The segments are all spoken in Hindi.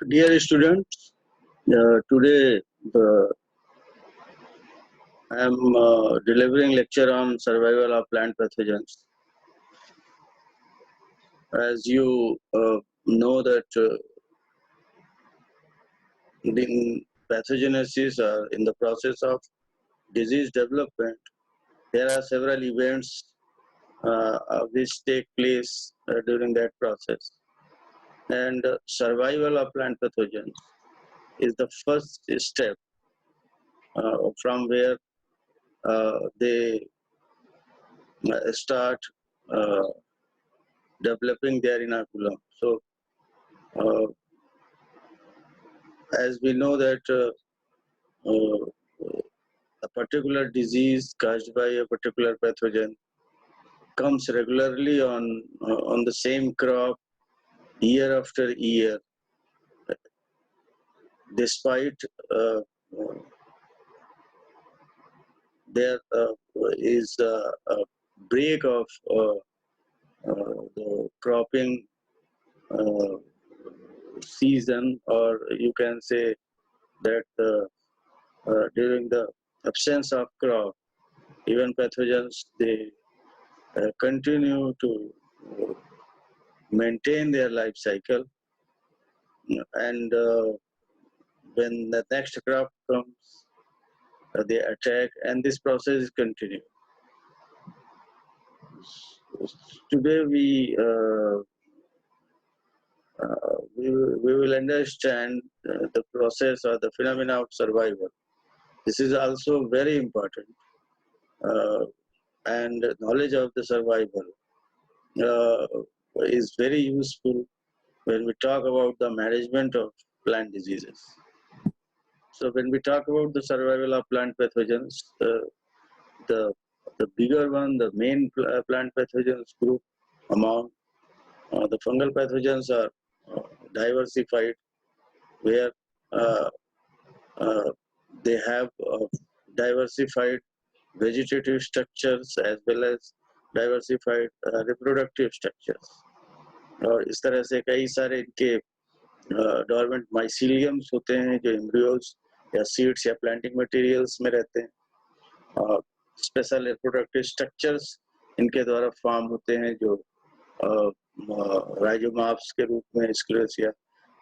Dear students, today I am delivering lecture on survival of plant pathogens. As you know that in pathogenesis or in the process of disease development, there are several events which take place during that process. And survival of plant pathogens is the first step from where they start uh, developing their inoculum. So, as we know that a particular disease caused by a particular pathogen comes regularly on the same crop year after year, despite there is a break of the cropping season, or you can say that during the absence of crop, even pathogens, they continue to maintain their life cycle, and when the next crop comes, they attack, and this process is continued. Today we will understand the process or the phenomena of survival. This is also very important, and knowledge of the survival uh, is very useful when we talk about the management of plant diseases. So when we talk about the survival of plant pathogens, the the bigger one, the main plant pathogens group among the fungal pathogens are diversified, where uh, uh, they have diversified vegetative structures as well as diversified reproductive structures. और इस तरह से कई सारे इनके डोरमेंट माइसीलियम्स होते हैं जो एम्ब्रियोज या सीड्स या प्लांटिंग मटेरियल्स में रहते हैं, और स्पेशल रिप्रोडक्टिव स्ट्रक्चर्स इनके द्वारा फॉर्म होते हैं जो राइजोमाप्स के रूप में, स्क्लेरोसिया,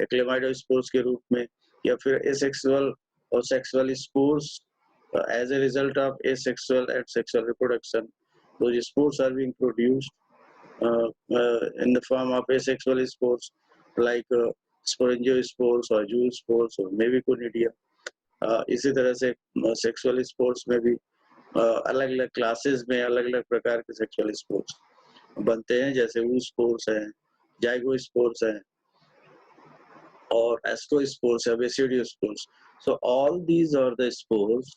एक्लेमाइडोस्पोर्स के रूप में, या फिर एसेक्सुअल और sexual spores as a result of asexual and sexual reproduction. Those spores are being produced in the form of asexual spores like sporangiospores or zoospores or maybe conidia. इसी तरह से सेक्सुअल स्पोर्स में भी अलग अलग क्लासेस में अलग अलग प्रकार के सेक्सुअल स्पोर्स बनते हैं, जैसे oospores हैं, zygospores हैं, or ascospores or basidiospores. So all these are the spores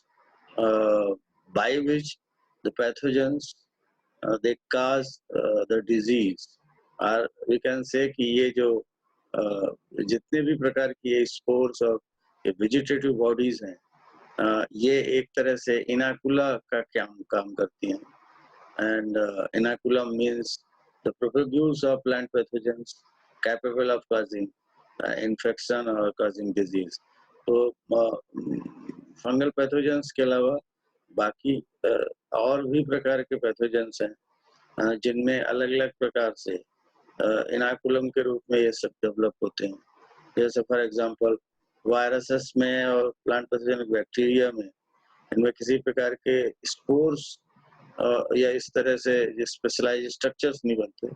by which the pathogens they cause the disease. और we can say कि ये जो जितने भी प्रकार की ये स्पोर्स और वेजिटेटिव बॉडीज हैं, ये एक तरह से इनाकुला का काम करती हैं. And inoculum means the propagules of plant pathogens capable of causing infection or causing disease. तो फंगल पैथोजेंस के अलावा बाकी और भी प्रकार के पैथोजेंस हैं जिनमें अलग अलग प्रकार से इनाकुलम के रूप में ये सब डेवलप होते हैं. जैसे फॉर एग्जांपल वायरसेस में और प्लांट पैथोजेनिक बैक्टीरिया में इनमें किसी प्रकार के स्पोर्स या इस तरह से स्पेशलाइज्ड स्ट्रक्चर्स नहीं बनते.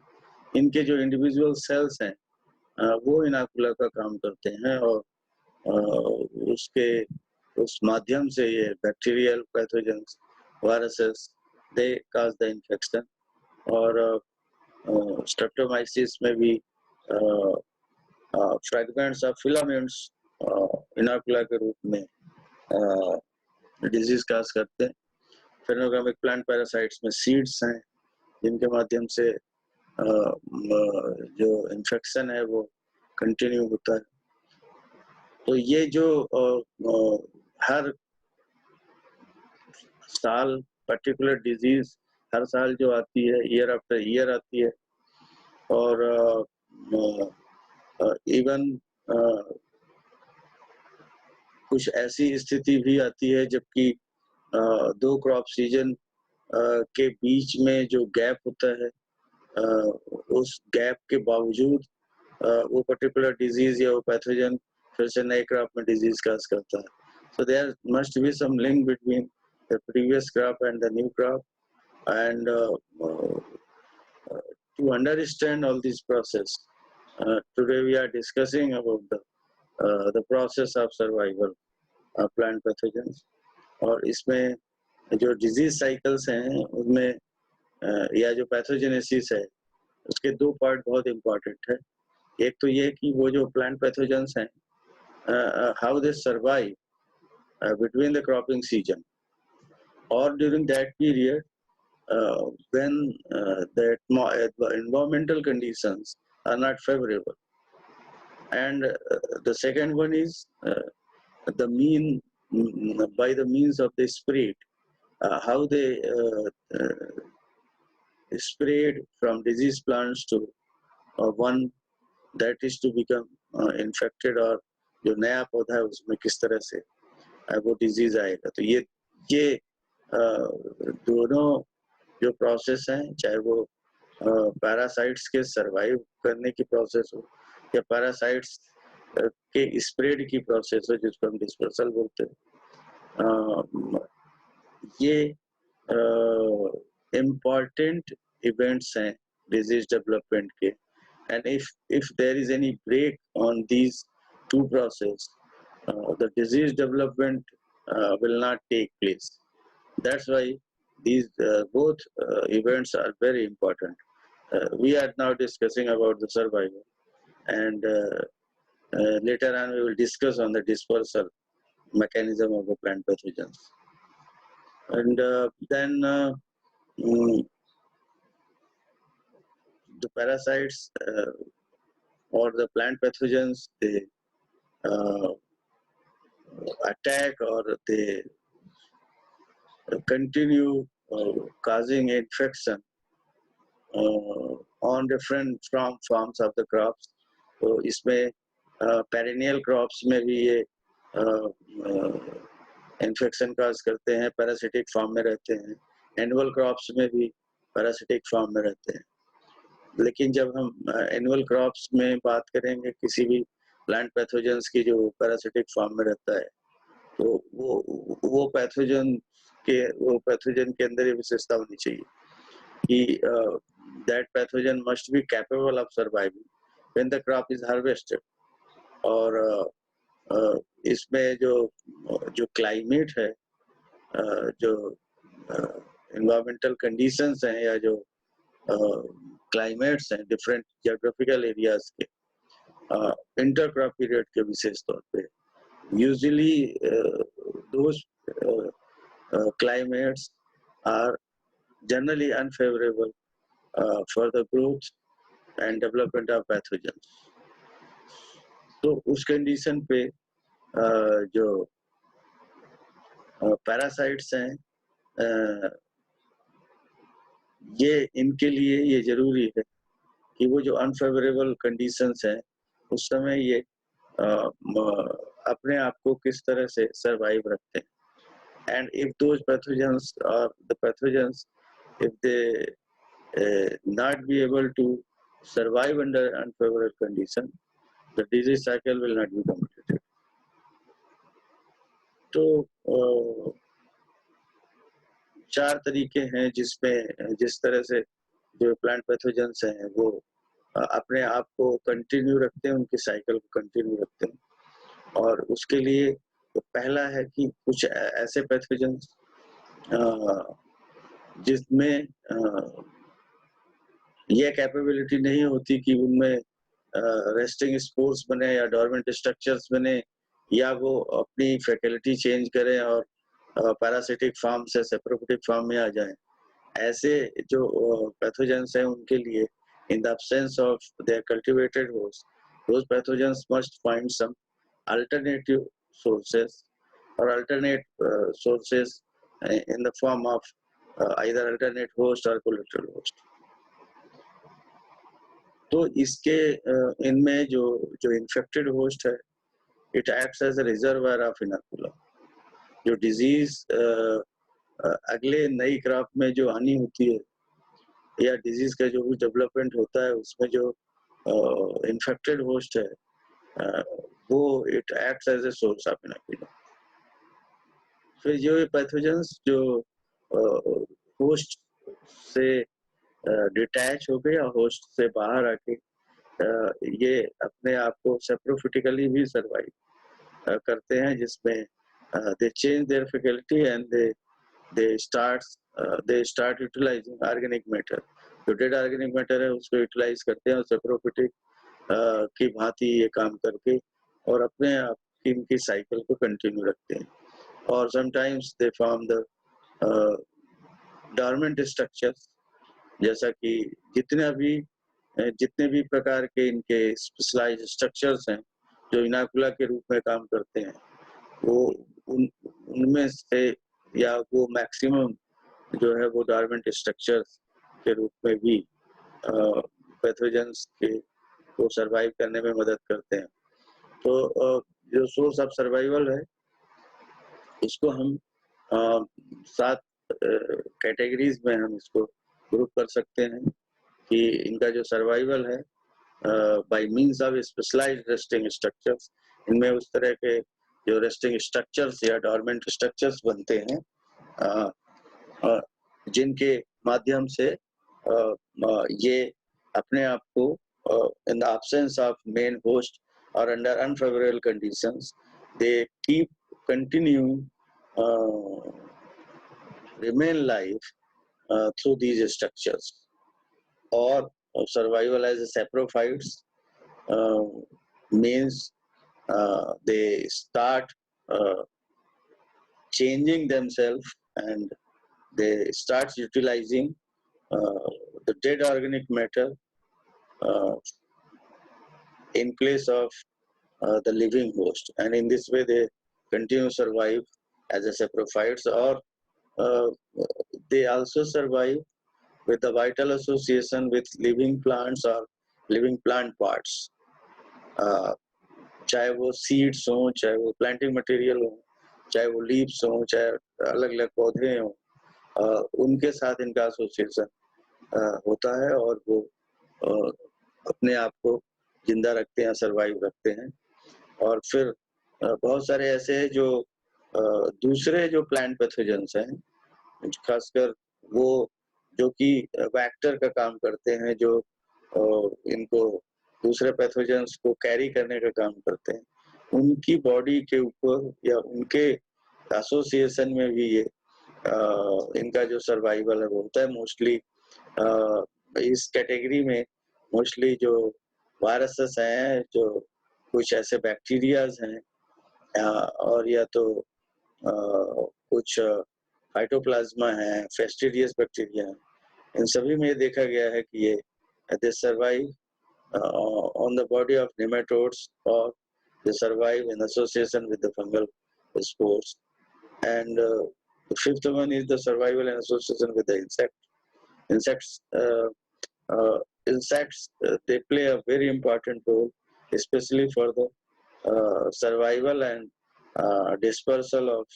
इनके जो इंडिविजुअल सेल्स हैं वो इनाकुला का काम करते हैं, और उस माध्यम से ये bacterial pathogens, viruses, they cause the infection. और स्ट्रेप्टोमाइसिस में भी फ्रैगमेंट्स ऑफ फिलामेंट्स इनाकुला के रूप में डिजीज काज करते हैं. फेनोग्रामिक प्लांट पैरासाइट्स में सीड्स हैं जिनके माध्यम से जो इन्फेक्शन है वो कंटिन्यू होता है. तो ये जो हर साल पर्टिकुलर डिजीज हर साल जो आती है, ईयर आफ्टर ईयर आती है, और इवन कुछ ऐसी स्थिति भी आती है जबकि 2 क्रॉप सीजन के बीच में जो गैप होता है, उस गैप के बावजूद वो पर्टिकुलर डिजीज या वो पैथोजन फिर से नए क्रॉप में डिजीज काज करता है. So there must be some link between the previous crop and the new crop, and to understand all this process, today we are discussing about the process of survival plant pathogens. और इसमें जो डिजीज साइकिल्स हैं उनमें या जो पैथोजेनेसिस है उसके 2 पार्ट बहुत इम्पोर्टेंट है. एक तो ये कि वो जो प्लांट पैथोजेंस हैं, how they survive between the cropping season or during that period when the environmental conditions are not favorable. And the second one is the by the means of the spread, how they spread from disease plants to one that is to become infected, और जो नया पौधा है उसमें किस तरह से वो डिजीज आएगा. तो ये दोनों जो प्रोसेस हैं, चाहे वो पैरासाइट्स के सरवाइव करने की प्रोसेस हो या पैरासाइट्स के स्प्रेड की प्रोसेस हो जिसको हम डिस्पर्सल बोलते हैं, ये इम्पॉर्टेंट इवेंट्स हैं डिजीज डेवलपमेंट के. And if there is any break on these 2 process, the disease development will not take place. That's why these both events are very important. We are now discussing about the survival, and later on we will discuss on the dispersal mechanism of the plant pathogens. And then the parasites or the plant pathogens, they attack or they continue causing infection on different forms of the crops. तो इसमें पेरिनियल क्रॉप्स में भी ये इन्फेक्शन काज करते हैं, पैरासिटिक फॉर्म में रहते हैं. एनुअल क्रॉप्स में भी पैरासिटिक फॉर्म में रहते हैं. लेकिन जब हम एनुअल क्रॉप्स में बात करेंगे किसी भी प्लांट पैथोजेंस की जो पैरासिटिक फॉर्म में रहता है, तो वो पैथोजन के अंदर ये विशेषता होनी चाहिए कि that pathogen must be capable of surviving when the crop is harvested. और इसमें जो क्लाइमेट है, जो एनवायरमेंटल कंडीशंस हैं या जो क्लाइमेट्स हैं डिफरेंट जियोग्राफिकल एरियाज के इंटरक्रॉप पीरियड के विशेष तौर पे, usually those climates are generally unfavorable for the growth and development of pathogens. तो उस कंडीशन पे जो पैरासाइट्स हैं, ये इनके लिए ये जरूरी है कि वो जो अनफेवरेबल कंडीशंस हैं उस समय ये अपने आप को किस तरह से सरवाइव रखते हैं. And if those pathogens or the pathogens, if they not be able to survive under unfavorable condition, the disease cycle will not be completed. तो 4 तरीके हैं जिस तरह से जो प्लांट पैथोजेंस हैं वो अपने आप को कंटिन्यू रखते हैं, उनकी साइकिल को कंटिन्यू रखते हैं. और उसके लिए तो पहला है कि कुछ ऐसे पैथोजेंस जिसमें ये कैपेबिलिटी नहीं होती कि उनमें रेस्टिंग स्पोर्स बने या डोरमेंट स्ट्रक्चर्स बने या वो अपनी फैकल्टी चेंज करें और पैरासिटिक फॉर्म से सेप्रोफिटिक फॉर्म में आ जाएं. ऐसे जो पैथोजेंस हैं उनके लिए in the absence of their cultivated host, those pathogens must find some alternative sources or alternate sources in the form of either alternate host or collateral host. तो इसके इनमें जो इन्फेक्टेड होस्ट है, it acts as a reservoir of inoculum. जो डिजीज अगले नई क्रॉप में जो आनी होती है या डिजीज का जो भी डेवलपमेंट होता है उसमें जो इन्फेक्टेड होस्ट है वो it acts as a source of inoculum. फिर जो पैथोजेंस जो होस्ट से डिटैच हो गए या होस्ट से बाहर आके ये अपने आप को सेप्रोफिटिकली भी सर्वाइव करते हैं, जिसमें they change their faculty and they start utilising organic matter. जो डेड ऑर्गेनिक मैटर है उसको यूटिलाइज करते हैं और सेप्रोफिटिक की भांति ये काम करके और अपने आप की इनकी साइकिल को कंटिन्यू रखते हैं. और sometimes they form the dormant structures, जैसा कि जितने भी प्रकार के इनके स्पेशलाइज्ड स्ट्रक्चर्स हैं जो इनाकुला के रूप में काम करते हैं, वो उनमें से या वो मैक्सिमम जो है वो डॉर्मेंट स्ट्रक्चर्स के रूप में भी पैथोजेंस के को सरवाइव करने में मदद करते हैं. तो जो सोर्स ऑफ सर्वाइवल है इसको हम 7 कैटेगरीज में हम इसको ग्रुप कर सकते हैं कि इनका जो सर्वाइवल है by means of specialised resting structures, इनमें उस तरह के जो रेस्टिंग स्ट्रक्चर्स या डॉर्मेंट स्ट्रक्चर्स बनते हैं जिनके माध्यम से ये अपने आप को in the absence of main host or under unfavorable conditions, they keep continuing remain live through these structures. Or survival as a saprophytes means they start changing themselves and they start utilizing the dead organic matter in place of the living host, and in this way they continue to survive as a saprophytes, or they also survive with the vital association with living plants or living plant parts, चाहे वो सीड्स हो, चाहे वो प्लांटिंग मटेरियल हो, चाहे वो लीव्स हो, चाहे अलग अलग पौधे हों, उनके साथ इनका एसोसिएशन होता है और वो अपने आप को जिंदा रखते हैं, सरवाइव रखते हैं. और फिर बहुत सारे ऐसे हैं जो दूसरे जो प्लांट पैथोजेंस हैं, खासकर वो जो कि वेक्टर का काम करते हैं, जो इनको दूसरे पैथोजेंस को कैरी करने का काम करते हैं, उनकी बॉडी के ऊपर या उनके एसोसिएशन में भी ये इनका जो सर्वाइवल है वो होता है. मोस्टली इस कैटेगरी में मोस्टली जो वायरसेस हैं, जो कुछ ऐसे बैक्टीरियाज हैं और या तो कुछ फाइटोप्लाज्मा है, फेस्टिडियस बैक्टीरिया है, इन सभी में देखा गया है कि ये दे survive on the body of nematodes or they survive in association with the fungal spores. And the fifth one is the survival in association with the insects. Insects they play a very important role, especially for the survival and dispersal of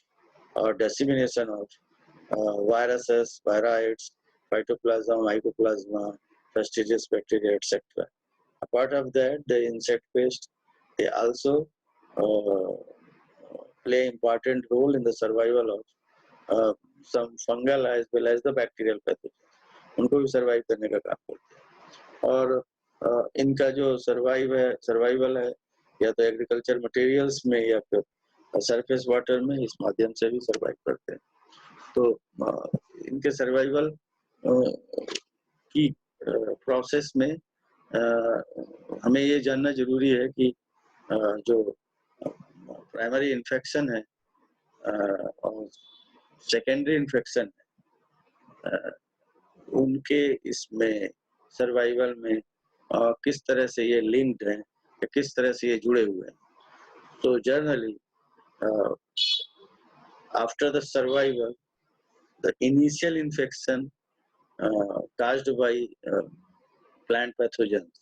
or dissemination of viruses, viroids, phytoplasma, mycoplasma, fastidious bacteria, etc. Apart of that, the insect pest, they also play important role in the survival of some fungal as well as the bacterial pathogens. उनको भी सर्वाइव करने का काम करते हैं. और इनका जो सर्वाइवल है या तो एग्रीकल्चर मटेरियल्स में या फिर सरफेस वाटर में, इस माध्यम से भी सर्वाइव करते हैं. तो इनके सर्वाइवल की प्रोसेस में हमें ये जानना जरूरी है कि जो प्राइमरी इन्फेक्शन है और सेकेंडरी इन्फेक्शन है, उनके इसमें सर्वाइवल में किस तरह से ये लिंक्ड हैं या किस तरह से ये जुड़े हुए हैं. So generally, after the survival, the initial infection caused by plant pathogens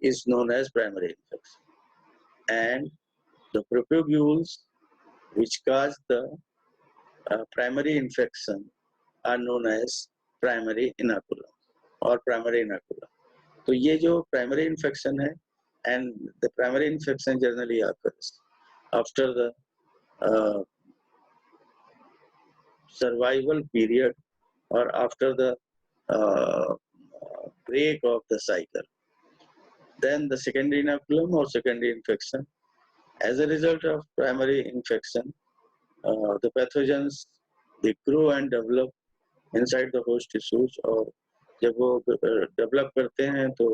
is known as primary infection, and the propagules which cause the primary infection are known as primary inoculum or primary inoculum. तो ये जो primary infection है, and the primary infection generally occurs after the survival period or after the break of the cycle. Then the secondary inoculum or secondary infection. As a result of primary infection, the pathogens they grow and develop inside the host tissues, और जब वो डेवलप करते हैं तो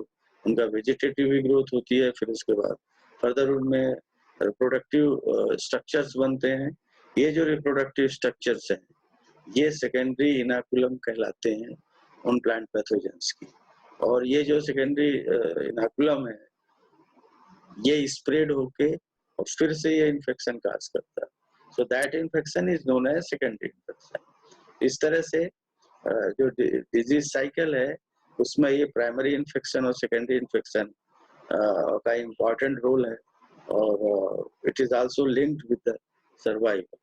उनका वेजिटेटिव भी ग्रोथ होती है, फिर उसके बाद फर्दर उनमें रिप्रोडक्टिव स्ट्रक्चर्स बनते हैं. ये जो रिप्रोडक्टिव स्ट्रक्चर्स हैं ये सेकेंडरी इनाकुलम कहलाते हैं उन प्लांट पैथोजेंस की. और ये जो सेकेंडरी इनाकुलम है ये स्प्रेड होके और फिर से ये इन्फेक्शन काज करता है. So that infection is known as secondary infection. इस तरह से जो डिजीज साइकिल है उसमें ये प्राइमरी इन्फेक्शन और सेकेंडरी इन्फेक्शन का इम्पोर्टेंट रोल है, और it is also linked with the survival.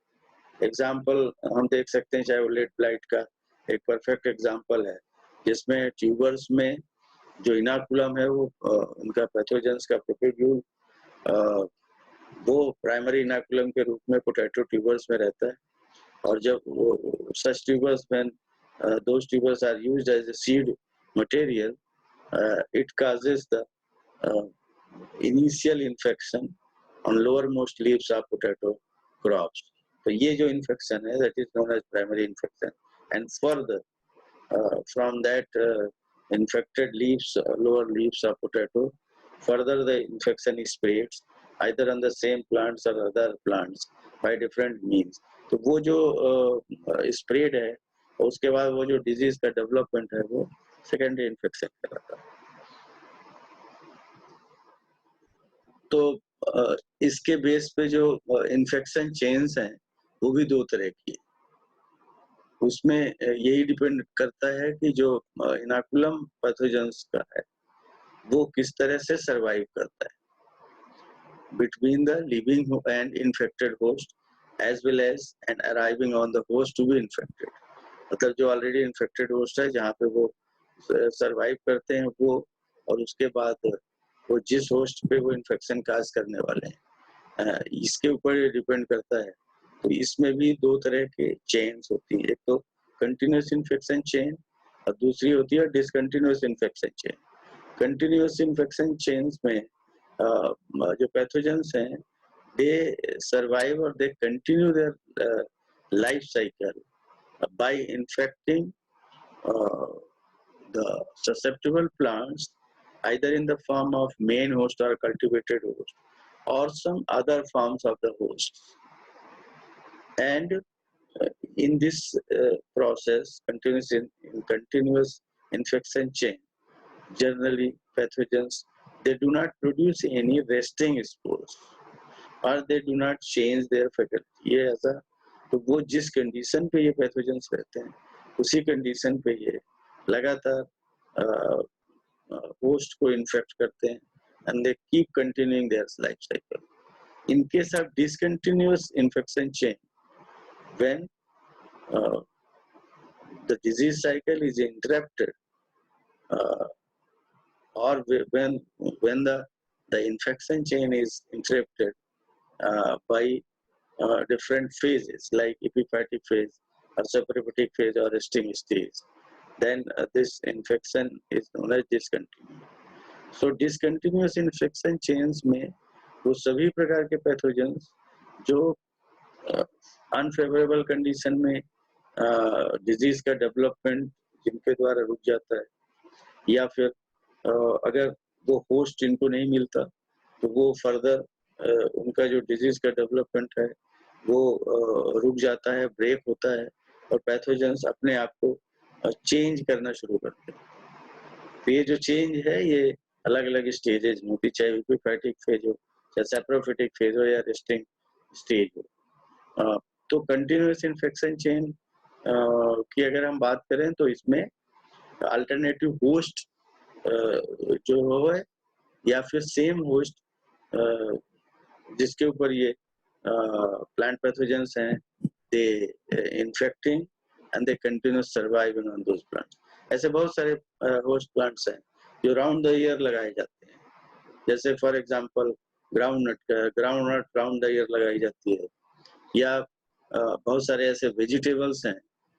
Example हम देख सकते हैं, चाहे वो लेट ब्लाइट का एक परफेक्ट एग्जाम्पल है, जिसमें ट्यूबर्स में जो इनाकुलम है वो उनका पैथोजेंस का प्रोपेग्यूल वो प्राइमरी इनाकुलम के रूप में पोटैटो ट्यूबर्स में रहता है. और जब वो such tubers when those tubers are used as a seed material, it causes the initial infection on lowermost leaves of potato crops. तो ये जो infection है that is known as primary infection, and further from that infected leaves, lower leaves of potato, further the infection is spreads either on the same plants or other plants by different means. तो वो जो spread है और उसके बाद वो जो डिजीज का डेवलपमेंट है वो सेकेंडरी इन्फेक्शन कहलाता है. तो इसके बेस पे जो इन्फेक्शन चेन्स हैं वो भी दो तरह की है. उसमें यही डिपेंड करता है कि जो इनाकुलम पैथोजेंस का है वो किस तरह से सरवाइव करता है between the living and infected host as well as and arriving on the host to be infected. मतलब जो ऑलरेडी इन्फेक्टेड होस्ट है जहाँ पे वो सरवाइव करते हैं वो, और उसके बाद वो जिस होस्ट पे वो इन्फेक्शन काज करने वाले हैं इसके ऊपर डिपेंड करता है. तो इसमें भी दो तरह के चेन्स होती है, एक तो कंटिन्यूअस इन्फेक्शन चेन और दूसरी होती है discontinuous infection chain. Continuous infection chains में जो पैथोजेंस हैं दे सर्वाइव और दे continue their life cycle by infecting the susceptible plants either in the form of main host or cultivated host or some other forms of the host. And in this process, continuous infection chain, generally pathogens, they do not produce any resting spores or they do not change their faculty. ये ऐसा, तो वो जिस कंडीशन पे ये पैथोजेंस रहते हैं उसी कंडीशन पे ये लगातार होस्ट को इन्फेक्ट करते हैं and they keep continuing their life cycle. In case of discontinuous infection chain, when the disease cycle is interrupted or when the infection chain is interrupted by different phases like epiphytic phase or subepiphytic phase or resting stage, then this infection is known as discontinuous. So discontinuous infection chains में वो सभी प्रकार के पैथोजेंस जो अनफेवरेबल कंडीशन में डिजीज का डेवलपमेंट जिनके द्वारा रुक जाता है, या फिर अगर वो होस्ट इनको नहीं मिलता तो वो फर्दर उनका जो डिजीज का डेवलपमेंट है वो रुक जाता है, ब्रेक होता है और पैथोजेंस अपने आप को चेंज करना शुरू करते हैं. तो ये जो चेंज है ये अलग अलग स्टेजेज में होती है, चाहे एपिफाइटिक फेज हो, चाहे सैप्रोफिटिक फेज हो या रेस्टिंग स्टेज हो। तो कंटिन्यूअस इन्फेक्शन चेन की अगर हम बात करें तो इसमें अल्टरनेटिव होस्ट जो हो है या फिर सेम होस्ट जिसके ऊपर ये प्लांट पैथोजेंस हैं, they infecting and they continuous surviving on those plants. ऐसे बहुत सारे होस्ट प्लांट्स हैं जो राउंड द ईयर लगाए जाते हैं, जैसे for example groundnut round the year लगाई जाती है, या बहुत सारे ऐसे वेजिटेबल्स हैं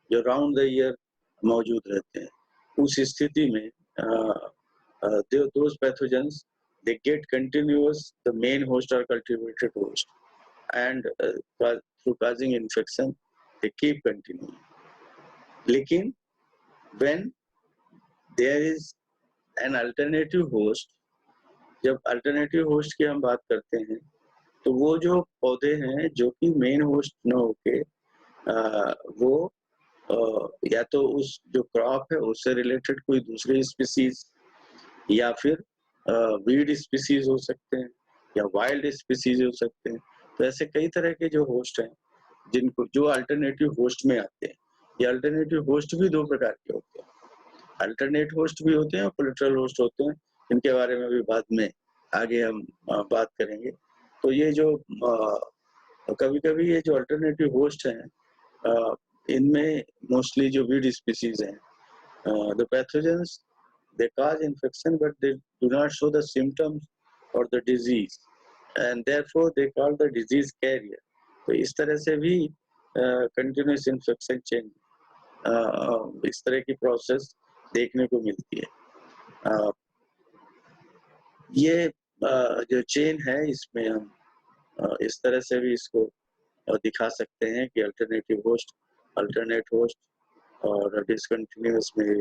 जो राउंड द ईयर मौजूद रहते हैं। उस स्थिति में those pathogens, they get continuous the main host or cultivated host, and through causing infection they keep continuing. लेकिन when there is an alternative host, जब alternative host की हम बात करते हैं तो वो जो पौधे हैं जो कि मेन होस्ट न होके वो या तो उस जो क्रॉप है उससे रिलेटेड कोई दूसरी स्पीसीज या फिर वीड स्पीसीज हो सकते हैं या वाइल्ड स्पीसीज हो सकते हैं। तो ऐसे कई तरह के जो होस्ट हैं जिनको जो अल्टरनेटिव होस्ट में आते हैं। ये अल्टरनेटिव होस्ट भी दो प्रकार के होते हैं, अल्टरनेट होस्ट भी होते हैं और कोलेटरल होस्ट होते हैं, इनके बारे में भी बाद में आगे हम बात करेंगे। तो ये जो कभी-कभी ये जो अल्टरनेटिव होस्ट हैं इनमें मोस्टली जो वीड स्पीसीज हैं, the pathogens they cause infection but they do not show the symptoms or the disease and therefore they call the disease carrier। तो इस तरह से भी continuous infection chain इस तरह की प्रोसेस देखने को मिलती है। ये जो चेन है इसमें हम इस तरह से भी इसको दिखा सकते हैं कि अल्टरनेटिव होस्ट, अल्टरनेट होस्ट और डिसकंटिन्यूअस में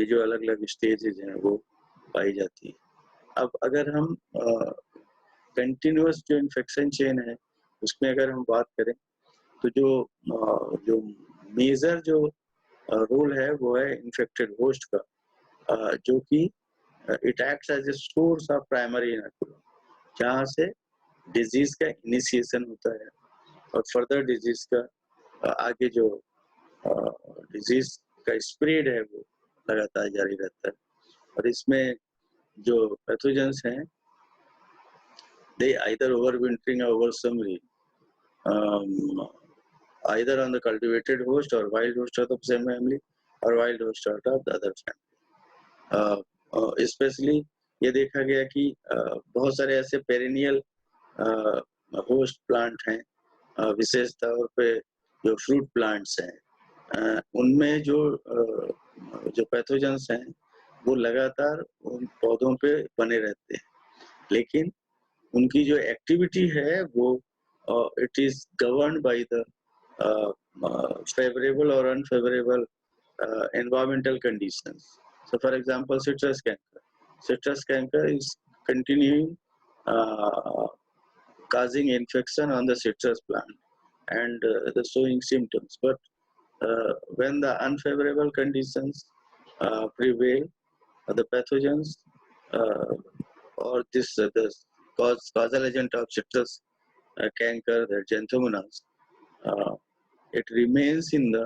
जो अलग अलग स्टेजेज हैं वो पाई जाती है। अब अगर हम कंटिन्यूअस जो इन्फेक्शन चेन है उसमें अगर हम बात करें तो जो मेजर जो रोल है वो है इन्फेक्टेड होस्ट का, जो कि it acts as a source of primary inoculum, जहाँ से डिजीज का इनिशिएशन होता है और फर्दर डिजीज का आगे जो डिजीज का स्प्रेड है वो लगातार जारी रहता है। और इसमें जो पैथोजेंस हैं they either overwintering or oversummering either on the cultivated host or wild host of the same family or wild host of the other family। Specially ये देखा गया कि बहुत सारे ऐसे पेरिनियल होस्ट प्लांट हैं, विशेष तौर पे जो फ्रूट प्लांट्स हैं उनमें जो पैथोजेंस हैं वो लगातार उन पौधों पे बने रहते हैं, लेकिन उनकी जो एक्टिविटी है वो it is governed by the favourable और unfavourable environmental conditions। So for example citrus canker is continuing causing infection on the citrus plant and the showing symptoms, but when the unfavorable conditions prevail, the pathogens or this the causal agent of citrus canker, the Xanthomonas, it remains in the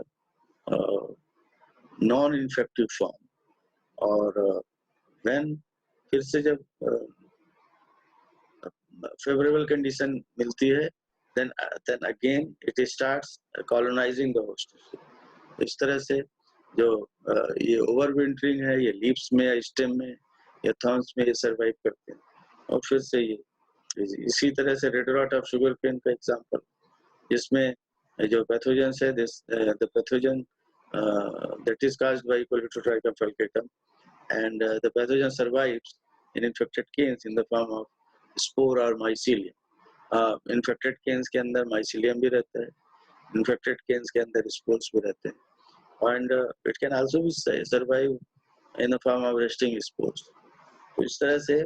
non-infective form। और when फिर से जब favorable condition मिलती है then again it starts colonizing the host। इस तरह से जो ये ओवरविंटरिंग है ये लीव्स में या स्टेम में या थॉर्न्स में ये सर्वाइव करते हैं और फिर से ये इसी तरह से red rot of sugar cane का एग्जांपल, जिसमें जो पैथोजेंस है the pathogen that is caused by Coleotrichum falcatum and the pathogen survives in infected canes in the form of spore or mycelium। infected canes के अंदर mycelium भी रहता है, infected canes के अंदर spores भी रहते हैं and it can also be survive in the form of resting spores। तो इस तरह से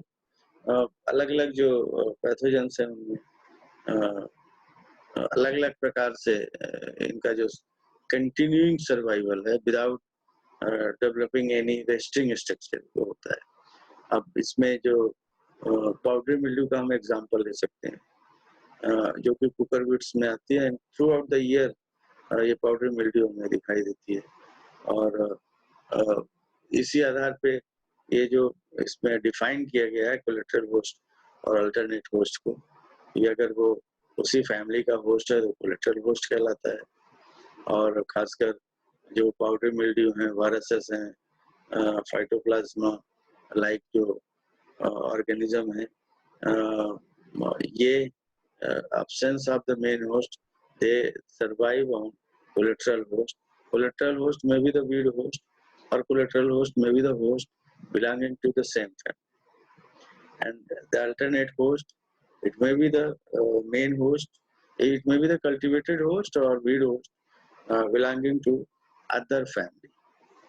अलग अलग जो पैथोजेंस हैं उनमें अलग अलग प्रकार से इनका जो कंटिन्यूइंग सर्वाइवल है without developing any resting structure वो होता है। अब इसमें जो पाउडरी मिल्ड्यू का हम एग्जांपल ले सकते हैं, जो कि कुकर बीट्स में आती है। थ्रू आउट द ईयर ये पाउडरी मिल्ड्यू हमें दिखाई देती है। और इसी आधार पे ये जो इसमें डिफाइन किया गया है कोलेटरल होस्ट और अल्टरनेट होस्ट को, कि अगर वो उसी फैमिली का होस्ट है तो कोलेटरल होस्ट कहलाता है। और खासकर जो पाउडरी मिल्ड्यू हैं, वायरसेस हैं, फाइटोप्लाज्मा लाइक जो ऑर्गेनिज्म है, ये absence of the main host, they survive on collateral host. Collateral host may be the weed host, or collateral host may be the host belonging to the same family. And the alternate host, it may be the main host, it may be the cultivated host or weed host belonging to other family.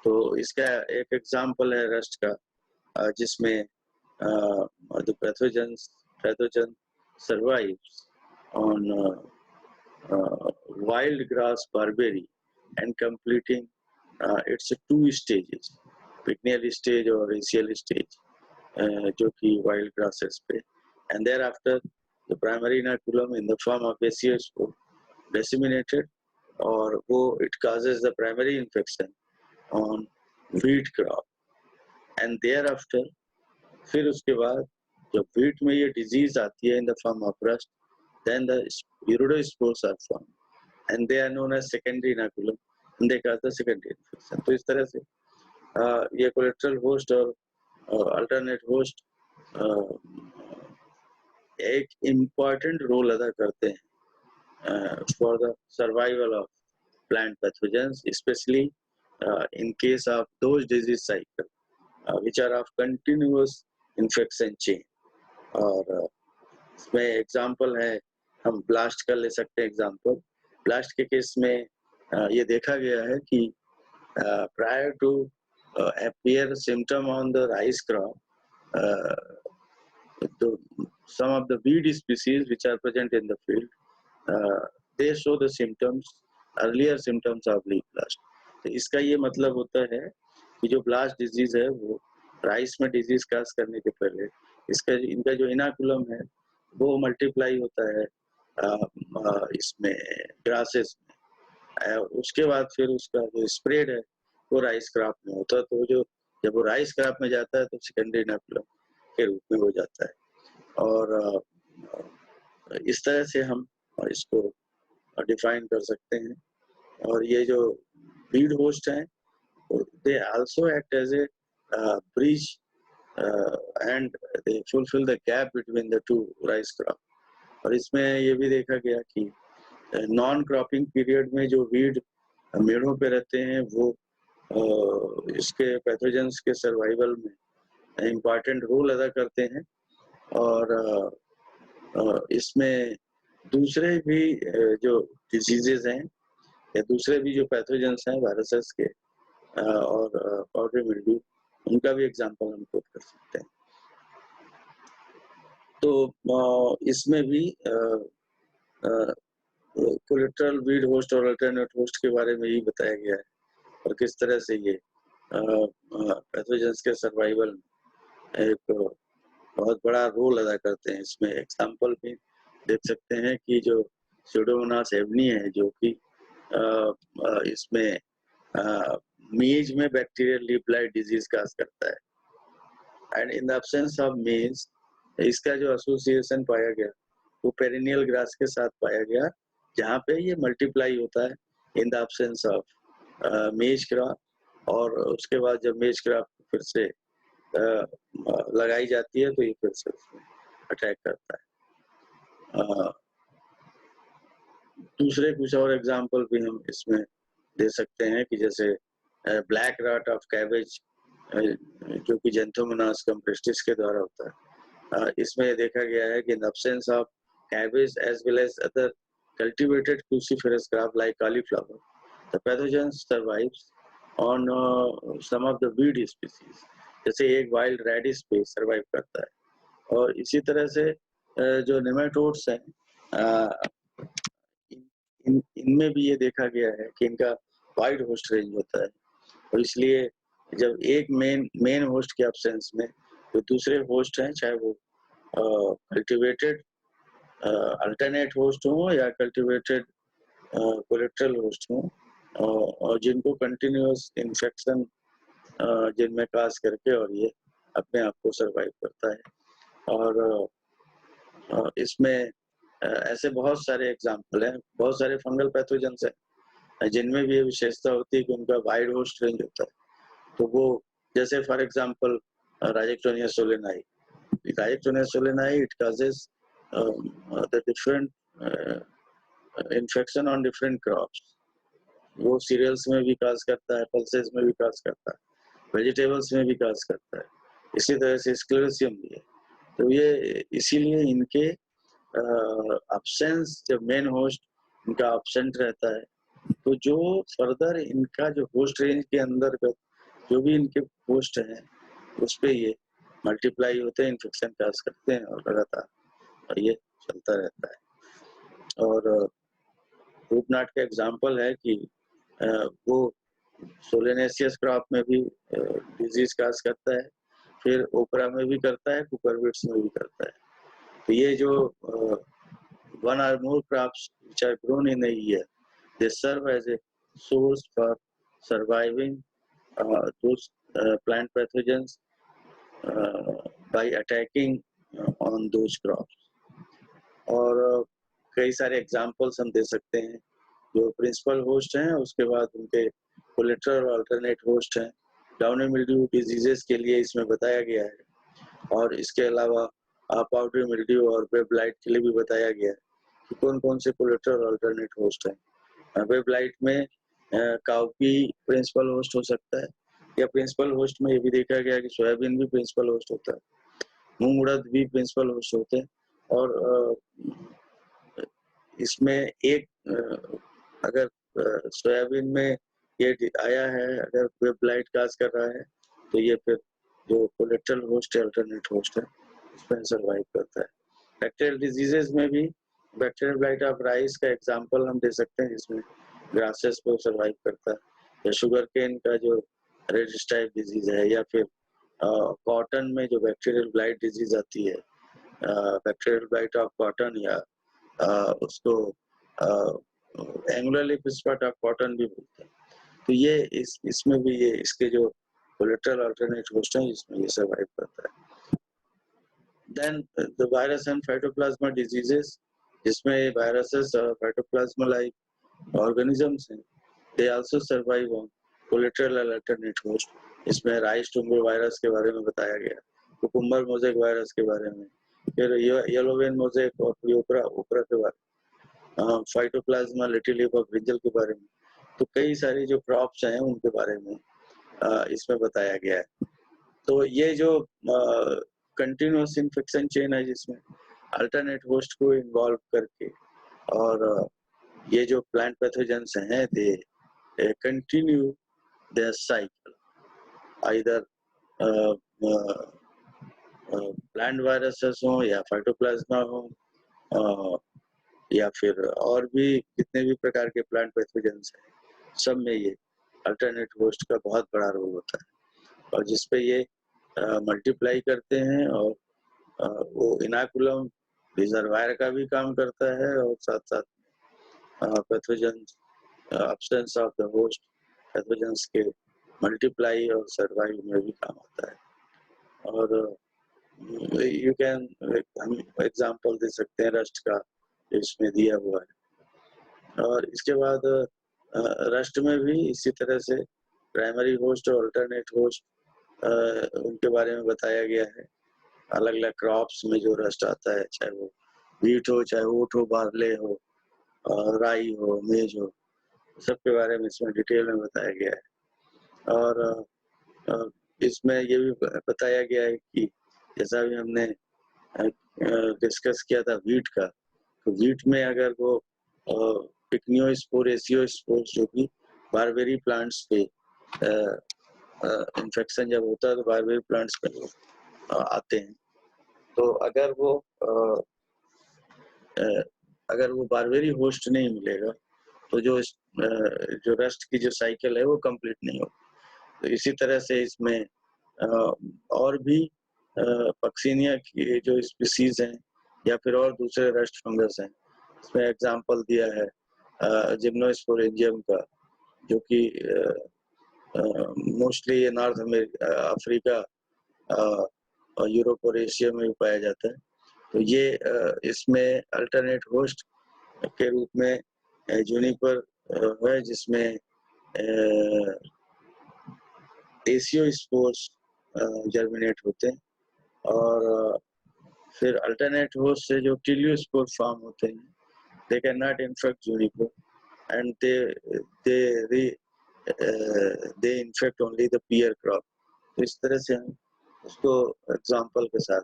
तो इसका एक एग्जाम्पल है रस्ट का, जिसमें the pathogen survives on wild grass barberry and completing its two stages, pineal stage or axial stage, जो कि wild grasses पे, and thereafter the primary inoculum in the form of bacillus spore disseminated, और वो it causes the primary infection on wheat crop, and thereafter फिर उसके बाद जब wheat में ये disease आती है in the form of rust, then the iridospores are formed and they are known as secondary inoculum and they cause the secondary infection. तो इस तरह से ये collateral host और alternate host एक important role अदा करते हैं for the survival of plant pathogens, especially in case of those disease cycle which are of continuous infection chain. और इसमें एग्जाम्पल है, हम ब्लास्ट का ले सकते हैं एग्जाम्पल। ब्लास्ट के केस में ये देखा गया है कि prior to appear symptom on the rice crop, some of the weed species which are present in the field, they show the earlier symptoms of leaf blast. तो इसका ये मतलब होता है कि जो ब्लास्ट डिजीज है वो राइस में डिजीज काज करने के पहले इनका जो इनाकुलम है वो मल्टीप्लाई होता है इसमें ग्रासेस में, उसके बाद फिर उसका जो स्प्रेड है वो राइस क्रॉप में होता है। तो जो जब वो राइस क्रॉप में जाता है तो सेकेंडरी इनाकुलम के रूप में हो जाता है। और इस तरह से हम इसको डिफाइन कर सकते हैं। और ये जो वीड होस्ट हैं they also act as a bridge and they fulfill the gap between the two rice crop. और इसमें ये भी देखा गया कि नॉन क्रॉपिंग पीरियड में जो वीड मेड़ों पे रहते हैं वो इसके पैथोजेंस के सर्वाइवल में इम्पॉर्टेंट रोल अदा करते हैं। और इसमें दूसरे भी जो डिजीजेज हैं या दूसरे भी जो पैथोजेंस हैं वायरसेस के और पाउडरी मिल्ड्यू, उनका भी एग्जांपल हम कोट कर सकते हैं। तो इसमें भी कोलेटरल वीड होस्ट और अल्टरनेट होस्ट के बारे में ही बताया गया है और किस तरह से ये पैथोजेंस के सर्वाइवल में एक बहुत बड़ा रोल अदा करते हैं। इसमें एग्जांपल भी देख सकते हैं कि जो स्यूडोमोनास एवनी है जो कि इसमें मेज में bacterial leaf blight disease cause करता है। And in the absence of मेज इसका जो एसोसिएशन पाया गया वो पेरिनियल ग्रास के साथ पाया गया, जहाँ पे ये मल्टीप्लाई होता है इन द एब्सेंस ऑफ मेज क्रॉप। और उसके बाद जब मेज क्रॉप फिर से लगाई जाती है तो ये फिर से उसमें अटैक करता है। दूसरे कुछ और एग्जाम्पल भी हम इसमें दे सकते हैं कि जैसे ब्लैक रॉट ऑफ कैबेज जो कि जेंथोमोनास कम्प्रेस्टिस के द्वारा होता है। इसमें देखा गया है कि in absence of cabbage as well as other cultivated cruciferous crop like cauliflower, the pathogen survives on some of the weed species, जैसे एक wild radish पे survive करता है। और इसी तरह से जो nematodes हैं इनमें भी ये देखा गया है कि इनका वाइड होस्ट रेंज होता है, और इसलिए जब एक मेन होस्ट के एब्सेंस में जो दूसरे होस्ट हैं चाहे वो कल्टिवेटेड अल्टरनेट होस्ट हो या कल्टिवेटेड कोलेट्रल होस्ट हो, और जिनको कंटिन्यूअस इन्फेक्शन जिनमें काज करके और ये अपने आप को सरवाइव करता है। और इसमें ऐसे बहुत सारे एग्जाम्पल हैं, बहुत सारे फंगल पैथोजेंस हैं जिनमें भी ये विशेषता होती है कि उनका वाइड होस्ट रेंज होता है। तो वो जैसे for example Rhizoctonia solani, it causes the different infection on different crops. वो सीरियल्स में भी काज करता है, पल्सेस में भी काज करता है, वेजिटेबल्स में भी काज करता है, इसी तरह से स्क्लेरोसियम भी है। तो ये इसीलिए इनके अब्सेंस, जब मेन होस्ट इनका अब्सेंट रहता है, तो जो फर्दर इनका जो होस्ट रेंज के अंतर्गत जो भी इनके होस्ट हैं उस पे ये मल्टीप्लाई होते हैं, इन्फेक्शन काज करते हैं और लगातार ये चलता रहता है। और रूट नाट का एग्जाम्पल है कि वो सोलेनेसियस क्रॉप में भी डिजीज काज करता है, फिर ओपरा में भी करता है, कुकुरबिट्स में भी करता है। तो ये जो one or more crops which are grown in a year, they serve as a source for surviving those plant pathogens by attacking on those crops. और कई सारे एग्जाम्पल्स हम दे सकते हैं। जो प्रिंसिपल होस्ट हैं, उसके बाद उनके कोलेटरल और अल्टरनेट होस्ट हैं। डाउनी मिल्ड्यू डिजीजेस के लिए इसमें बताया गया है, और इसके अलावा पाउडरी मिल्ड्यू और वेब ब्लाइट के लिए भी बताया गया है कि कौन कौन से कोलेटरल और अल्टरनेट होस्ट हैं। वेब ब्लाइट में काउपी प्रिंसिपल होस्ट हो सकता है, या प्रिंसिपल होस्ट में ये भी देखा गया कि सोयाबीन भी प्रिंसिपल होस्ट होता है, मूंग उड़द भी प्रिंसिपल होस्ट होते हैं। और इसमें एक अगर सोयाबीन में ये आया है, अगर वेब ब्लाइट काज कर रहा है, तो ये फिर जो कोलेटरल होस्ट है, अल्टरनेट होस्ट है, इसमें सरवाइव करता है। बैक्टीरियल डिजीजेस में भी बैक्टीरियल ब्लाइट ऑफ राइस का एग्जांपल हम दे सकते हैं, जिसमें ग्रासेस पे सरवाइव करता है, या शुगर केन का जो रेड स्टाइप डिजीज है, या फिर कॉटन में जो बैक्टीरियल ब्लाइट डिजीज आती है, बैक्टीरियल ब्लाइट ऑफ कॉटन, या उसको angular leaf spot of cotton भी बोलते हैं। तो ये इसमें भी ये इसके जो कोलेटरल अल्टरनेट होस्ट हैं, इसमें ये सर्वाइव करता है। Then the virus and phytoplasma diseases, जिसमें वायरसेस और फाइटोप्लाज्मा लाइक ऑर्गेनिजम्स हैं, they also survive on collateral and alternate host. इसमें राइस टुम्बर वायरस के बारे में बताया गया, कुकुम्बर मोज़ेक वायरस के बारे में, फिर येलो वेन मोज़ेक और ओपरा के बारे में, फाइटोप्लाज्मा लेटिलिबा ब्रिंजल के बारे में। तो कई सारी जो क्रॉप्स हैं उनके बारे में इसमें बताया गया है। तो ये जो कंटिन्यूअस इन्फेक्शन चेन है, जिसमें अल्टरनेट होस्ट को इन्वॉल्व करके, और ये जो प्लांट पैथोजेंस हैं, they continue their cycle, either plant viruses हो या फाइटोप्लाज्मा हो, या फिर और भी जितने भी प्रकार के प्लांट पैथोजेंस हैं, सब में ये अल्टरनेट होस्ट का बहुत बड़ा रोल होता है, और जिसपे ये मल्टीप्लाई करते हैं, और वो इनाकुलम रिजर्वायर का भी काम करता है, और साथ साथ pathogens absence of the host pathogens के मल्टीप्लाई और सर्वाइव में भी काम आता है। और यू कैन हम एग्जांपल दे सकते हैं रस्ट का, इसमें दिया हुआ है। और इसके बाद रस्ट में भी इसी तरह से प्राइमरी होस्ट और अल्टरनेट होस्ट उनके बारे में बताया गया है। अलग अलग क्रॉप्स में जो रस्ट आता है, चाहे वो व्हीट हो, चाहे ओट हो, बार्ले हो, राई हो, मेज हो, सबके बारे में इसमें डिटेल में बताया गया है। और इसमें ये भी बताया गया है कि जैसा भी हमने डिस्कस किया था व्हीट का, तो व्हीट में अगर वो पिक्नियोस्पोर, एसियोस्पोर्स जो कि बारबेरी प्लांट्स पे इन्फेक्शन जब होता है, तो बारबेरी प्लांट्स पे आते हैं। तो अगर वो बारबेरी होस्ट नहीं मिलेगा, तो जो रस्ट की जो साइकिल है वो कंप्लीट नहीं होगी। तो इसी तरह से इसमें और भी पक्सीनिया की जो स्पीसीज हैं या फिर और दूसरे रस्ट फंगस हैं, इसमें एग्जांपल दिया है जिम्नोस्पोरेंजियम का, जो कि मोस्टली ये नॉर्थ अफ्रीका और यूरोप और एशिया में भी पाया जाता है। तो ये इसमें अल्टरनेट होस्ट के रूप में जूनिपर है, जिसमें एसियोस्पोर्स जर्मिनेट होते हैं, और फिर अल्टरनेट होस्ट से जो टिलियोस्पोर फॉर्म होते हैं, they can not infect Juniper and they infect only the peer crop. तो इस तरह से हम उसको एग्जांपल के साथ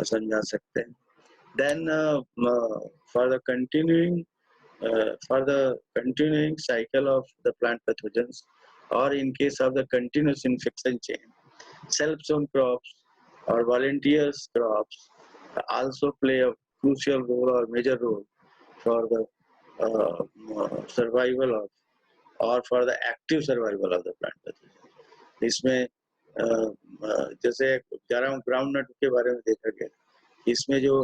समझा सकते हैं। Then for the continuing cycle of the plant pathogens, or in case of the continuous infection chain, self-sown crops or volunteers crops also play a crucial role or major role for the survival of, or for the active survival of the plant pathogen। इसमें जैसे ग्राउंड नट के बारे में देखा गया, इसमें जो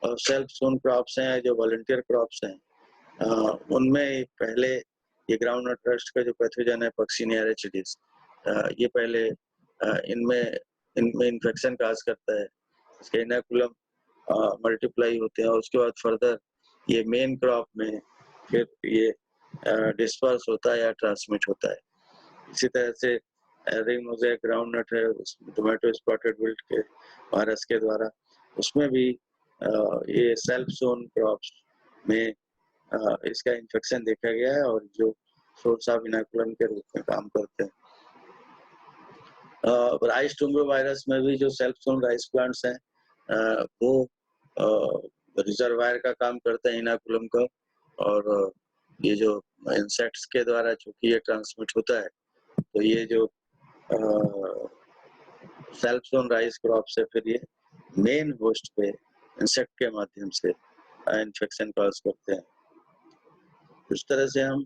सेल्फ सोन क्रॉप्स हैं, जो वॉलंटियर क्रॉप्स हैं, उनमें पहले ये ग्राउंड नट रस्ट का जो पैथोजन है पक्सीनिया एरिचिडिस, ये पहले इनमें इन्फेक्शन काज करता है, इसके इनोकुलम मल्टीप्लाई होते हैं, और उसके बाद फर्दर ये मेन क्रॉप में फिर ये डिस्पर्स होता है या ट्रांसमिट होता है। इसी तरह से रिंग मोज़ेक ग्राउंड नट है, टोमेटो स्पॉटेड विल्ट के वायरस के द्वारा, उसमें भी ये सेल्फ सोन क्रॉप्स में इसका इन्फेक्शन देखा गया है, और जो सोर्स ऑफ इनोकुलम के रूप में काम करते हैं। राइस टुम्बो वायरस में भी जो सेल्फ सोन राइस प्लांट्स हैं, वो रिजर्वायर का काम करते हैं इनोकुलम का, और ये जो इंसेक्ट्स के द्वारा चूंकि ये ट्रांसमिट होता है, तो ये जो सेल्फ सोन राइस क्रॉप से फिर ये मेन होस्ट पे इंसेक्ट के माध्यम से इन्फेक्शन कॉज करते हैं। इस तरह से हम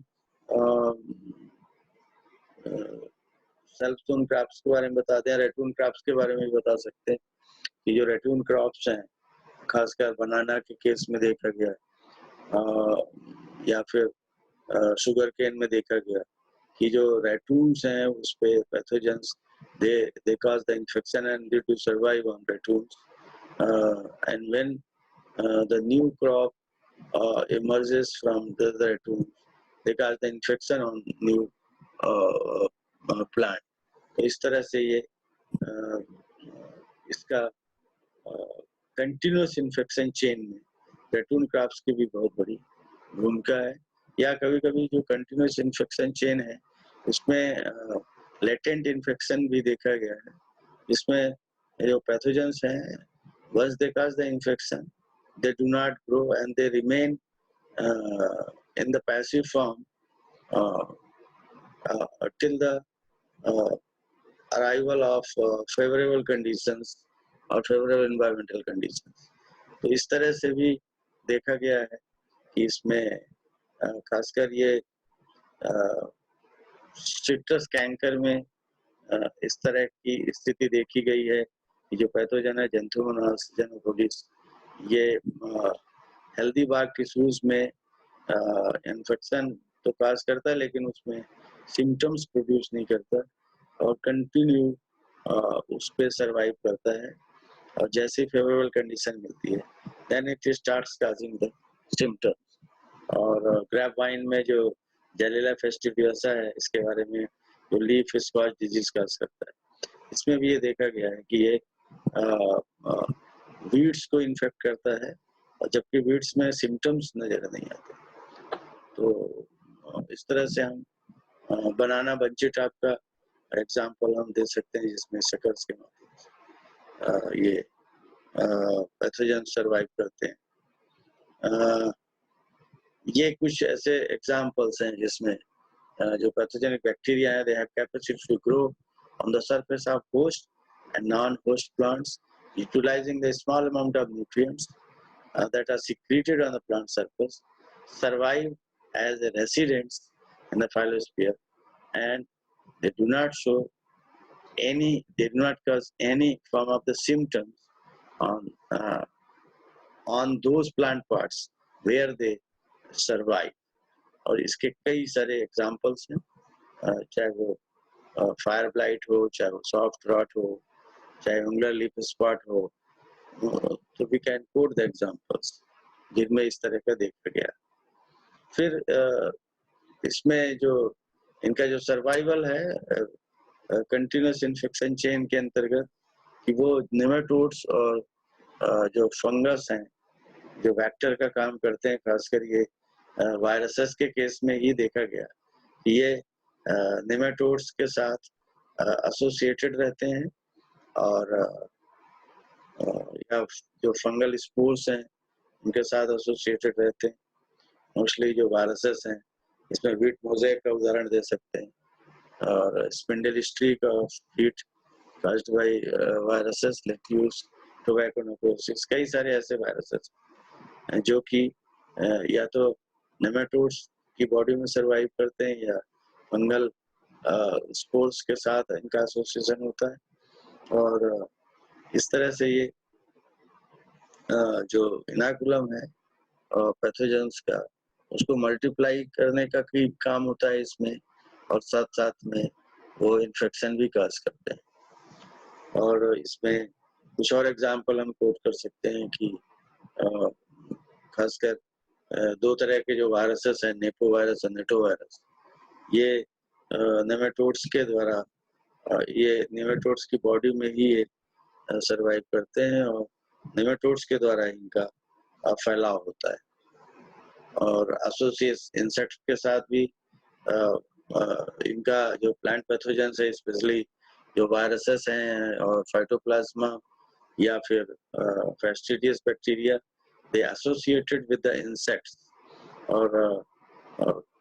सेल्फ सोन क्रॉप्स के बारे में बताते हैं। रेटून क्रॉप्स के बारे में भी बता सकते हैं कि जो रेटून क्रॉप्स हैं, खासकर बनाना के केस में देखा गया, या फिर शुगर केन में देखा गया कि जो रेटून्स हैं उस पे pathogens they cause the infection and due to survive on ratoons, and when the new crop emerges from the ratoons, they cause the infection on new plant। तो इस तरह से ये इसका कंटिन्यूस इन्फेक्शन चेन में रेटून क्रॉप्स की भी बहुत बड़ी भूमिका है। या कभी कभी जो कंटिन्यूस इन्फेक्शन चेन है उसमें लेटेंट इन्फेक्शन भी देखा गया है, जिसमें जो पैथोजेंस हैं, once they cause the infection, they do not grow and they remain in the passive form till the arrival of favorable conditions और favorable environmental conditions। तो इस तरह से भी देखा गया है कि इसमें खासकर ये सिट्रस कैंकर में इस तरह की स्थिति देखी गई है कि जो पैथोजन है जेंथोमोनास जेनोफोडिस, ये हेल्दी बाग टिश्यूज में इन्फेक्शन तो काज करता है, लेकिन उसमें सिम्टम्स प्रोड्यूस नहीं करता और कंटिन्यू उस पे सरवाइव करता है, और जैसे फेवरेबल कंडीशन मिलती है then it starts causing the symptoms. और ग्रेप वाइन में जो जेलिला फेस्टिवियोसा है, इसके बारे में जो लीफ स्पॉट डिजीज का सकता है, इसमें भी ये देखा गया है कि ये वीड्स को इन्फेक्ट करता है, और जबकि वीड्स में सिम्टम्स नजर नहीं आते। तो इस तरह से हम बनाना बंची टाइप का एग्जाम्पल हम दे सकते हैं, जिसमें शकर्स के माध्यम से ये पैथोजन सरवाइव करते हैं। ये कुछ ऐसे एग्जाम्पल्स हैं जिसमें जो पैथोजेनिक बैक्टीरिया है, they have capacity to grow on the surface of host and non-host plants, utilizing the small amount of nutrients that are secreted on the plant surface, survive as residents in the phyllosphere, and they do not show they do not cause any form of the symptoms on those plant parts where they survive. और इसके कई सारे एग्जाम्पल्स हैं, चाहे वो फायर ब्लाइट हो, चाहे वो सॉफ्ट रॉट हो, चाहे उंगुलर लीफ स्पॉट हो, तो we can quote the examples जिनमें इस तरह का देखा गया। फिर इसमें जो इनका जो सर्वाइवल है कंटिन्यूस इन्फेक्शन चेन के अंतर्गत, कि वो नेमाटोड्स और जो फंगस हैं जो वेक्टर का काम करते हैं, खासकर ये वायरसेस के केस में ही देखा गया कि ये नेमाटोड्स के साथ एसोसिएटेड रहते हैं, और या जो फंगल स्पोर्स हैं उनके साथ एसोसिएटेड रहते हैं। मोस्टली जो वायरसेस हैं, इसमें व्हीट मोज़ेक का उदाहरण दे सकते हैं, और spindle streak of heat caused by viruses, lettuce, tobacconocosis, कई सारे ऐसे वायरसेस हैं जो कि या तो नेमाटोड्स की बॉडी में सरवाइव करते हैं या फंगल स्पोर्स के साथ इनका एसोसिएशन होता है। और इस तरह से ये जो इनाकुलम है पैथोजेंस का, उसको मल्टीप्लाई करने का काम होता है इसमें, और साथ साथ में वो इन्फेक्शन भी काज करते हैं। और इसमें कुछ और एग्जाम्पल हम कोट कर सकते हैं कि खासकर दो तरह के जो वायरसेस हैं, नेपो वायरस और नेटो वायरस, ये नेमाटोड्स के द्वारा ये नेमाटोड्स की बॉडी में ही ये सरवाइव करते हैं, और नेमाटोड्स के द्वारा इनका फैलाव होता है। और एसोसिएट इंसेक्ट्स के साथ भी इनका जो प्लांट पैथोजेंस है, स्पेशली जो वायरसेस हैं और फाइटोप्लाज्मा या फिर fastidious bacteria, they associated with the insects. और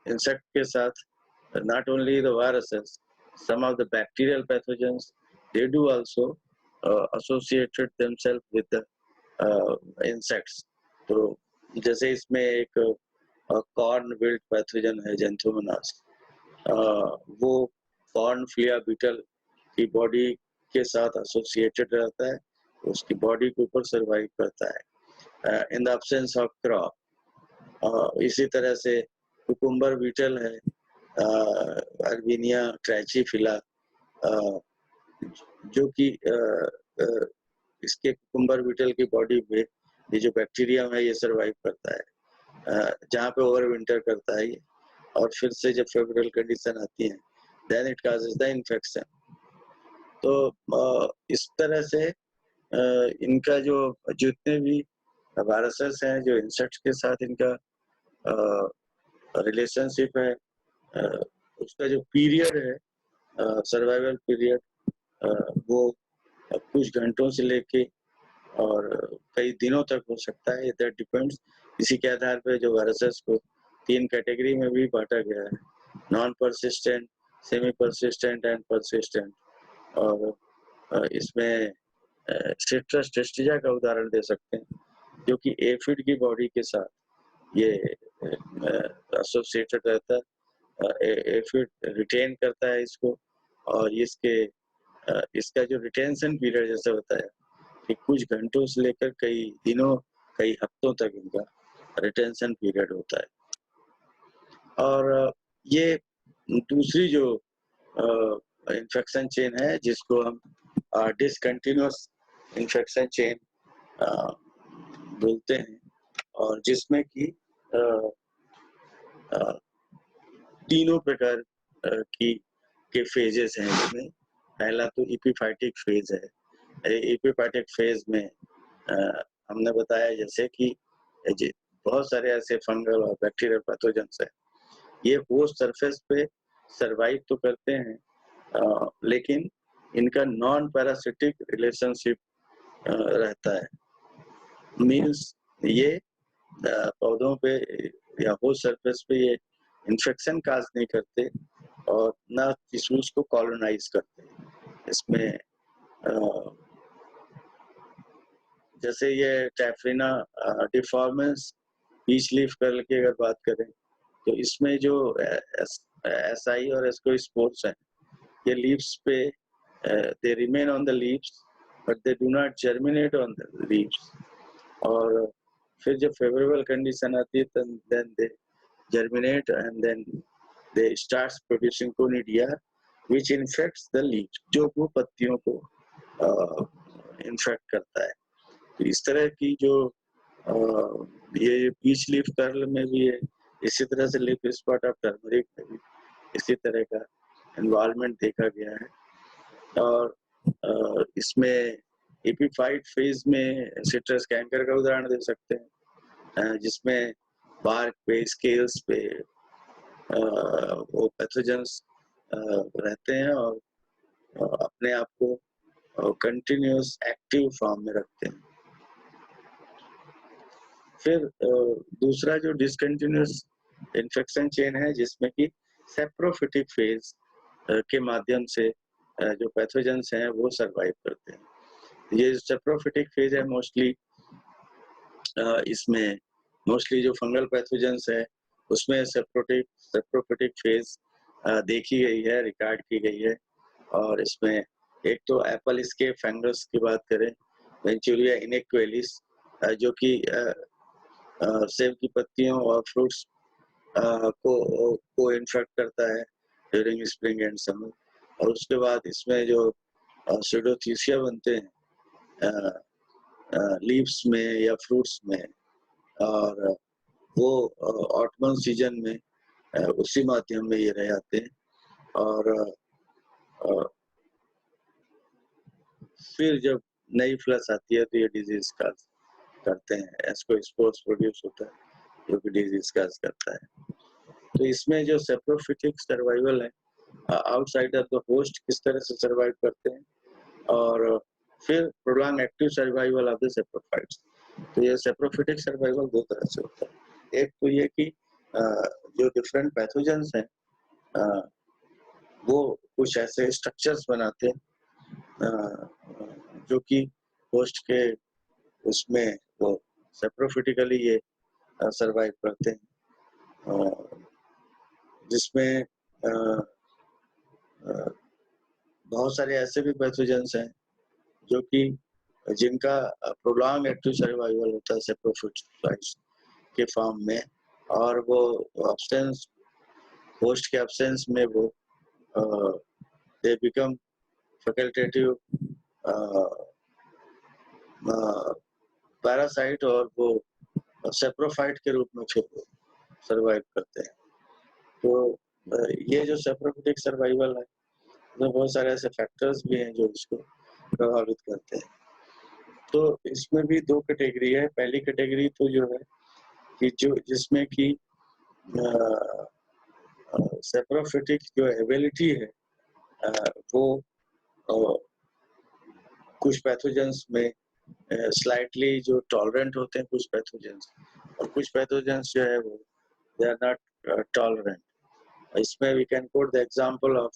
इंसेक्ट के साथ not only the viruses, some of the bacterial pathogens, they do also associated themselves with the insects. तो जैसे इसमें एक कॉर्न विल्ट पैथोजन है जेंथोमोनास, वो कॉर्न फ्लिया बीटल की बॉडी के साथ एसोसिएटेड रहता है, उसकी बॉडी के ऊपर सर्वाइव करता है in the absence of crop. इसी तरह से कुकुम्बर बीटल है, अर्बेनिया ट्रैचीफिला, जो कि इसके कुकुम्बर बीटल की बॉडी में ये जो बैक्टीरिया है ये सरवाइव करता है, जहाँ पे ओवर विंटर करता है ये, और फिर से जब फेवरल कंडीशन आती है then it causes the infection. तो इस तरह से इनका जो जितने भी वायरसेस हैं जो इंसेक्ट्स के साथ इनका रिलेशनशिप है, उसका जो पीरियड है सर्वाइवल पीरियड, वो कुछ घंटों से लेके और कई दिनों तक हो सकता है, दैट डिपेंड्स। इसी के आधार पर जो वायरसेस को 3 कैटेगरी में भी बांटा गया है, non persistent, semi persistent and persistent. और इसमें सिट्रस टेस्टिजा का उदाहरण दे सकते हैं, जो कि एफिड की बॉडी के साथ ये एसोसिएटेड रहता है, एफिड रिटेन करता है इसको, और इसका जो रिटेंशन पीरियड जैसे होता है कि कुछ घंटों से लेकर कई दिनों, कई हफ्तों तक इनका रिटेंशन पीरियड होता है। और ये दूसरी जो इन्फेक्शन चेन है जिसको हम डिसकंटिन्यूअस इन्फेक्शन चेन बोलते हैं, और जिसमें कि तीनों प्रकार के फेजेस हैं। इसमें पहला तो एपिफाइटिक फेज है। एपिफाइटिक फेज में हमने बताया जैसे कि बहुत सारे ऐसे फंगल और बैक्टीरियल पैथोजेंस है, ये होस्ट सरफेस पे सरवाइव तो करते हैं, लेकिन इनका नॉन पैरासिटिक रिलेशनशिप रहता है। मीन्स ये पौधों पे या होस्ट सरफेस पे ये इन्फेक्शन काज नहीं करते और ना टिश्यूज को कॉलोनाइज करते। इसमें जैसे ये टैफ्रिना डिफॉर्मेंस पीच लीफ कर्ल की अगर बात करें तो इसमें जो एसआई और एस्कोस्पोर्स हैं, ये लीव्स पे they remain on the leaves, but they do not germinate on the leaves. और फिर जब favorable condition आती है, then they germinate and then they starts producing conidia, which infects the leaves, जो वो पत्तियों को infect करता है. तो इस तरह की जो ये पीच लीफ कर्ल में भी है, इसी तरह से लीफ स्पॉट ऑफ टर्मरिक में भी इसी तरह का एनवायरनमेंट देखा गया है. और इसमें एपिफाइट फेज में सिट्रस कैंकर का उदाहरण दे सकते हैं, जिसमें बार्क पे, स्केल्स पे वो पैथोजेंस रहते हैं और अपने आप को कंटिन्यूअस एक्टिव फॉर्म में रखते हैं. फिर दूसरा जो डिसकंटिन्यूअस इन्फेक्शन चेन है, जिसमें कि सेप्रोफिटिक फेज के माध्यम से जो पैथोजेंस हैं वो सरवाइव करते हैं. ये सेप्रोफिटिक फेज है मोस्टली, इसमें मोस्टली जो फंगल पैथोजेंस है उसमें सेप्रोफिटिक फेज देखी गई है, रिकॉर्ड की गई है. और इसमें एक तो एप्पल स्केप फंगस की बात करें, वेंचुरिया इनेक्वेलिस, जो कि सेब की पत्तियों और फ्रूट्स को इन्फेक्ट करता है ड्यूरिंग स्प्रिंग एंड समर. और उसके बाद इसमें जो सीडोथीसिया बनते हैं लीव्स में या फ्रूट्स में, और वो ऑटमन सीजन में उसी माध्यम में ये रह जाते हैं. और फिर जब नई फ्लस आती है तो ये डिजीज का करते हैं, इसको स्पोर्स प्रोड्यूस होता है जो कि डिजीज का करता है. तो इसमें जो सेप्रोफिटिक सर्वाइवल है, आउटसाइड ऑफ द होस्ट किस तरह से सर्वाइव करते हैं, और फिर prolong active survival of the saprophytes. तो ये सेप्रोफिटिक सर्वाइवल दो तरह से होता है. एक तो ये कि जो डिफरेंट पैथोजेंस हैं वो कुछ ऐसे स्ट्रक्चर्स बनाते हैं जो कि होस्ट के उसमें वो सेप्रोफिटिकली ये सरवाइव करते हैं, जिसमें बहुत सारे ऐसे भी पैथोजेंस हैं जो कि जिनका प्रोलॉन्ग एक्टिव सर्वाइवल होता है सेप्रोफिटाइट्स के फॉर्म में, और वो एब्सेंस होस्ट के एब्सेंस में वो दे बिकम फैकल्टेटिव पैरासाइट, और वो सेप्रोफाइट के रूप में फिर सर्वाइव करते हैं. तो ये जो सेप्रोफिटिक सर्वाइवल है उसमें बहुत सारे ऐसे फैक्टर्स भी हैं जो इसको प्रभावित करते हैं. तो इसमें भी दो कैटेगरी है. पहली कैटेगरी तो जो है कि जो जिसमें कि सेप्रोफिटिक जो एबिलिटी है वो कुछ पैथोजेंस में स्लाइटली जो टॉलरेंट होते हैं कुछ पैथोजेंस, और कुछ पैथोजेंस जो है वो दे आर नॉट टॉलरेंट. इसमें we can quote the example of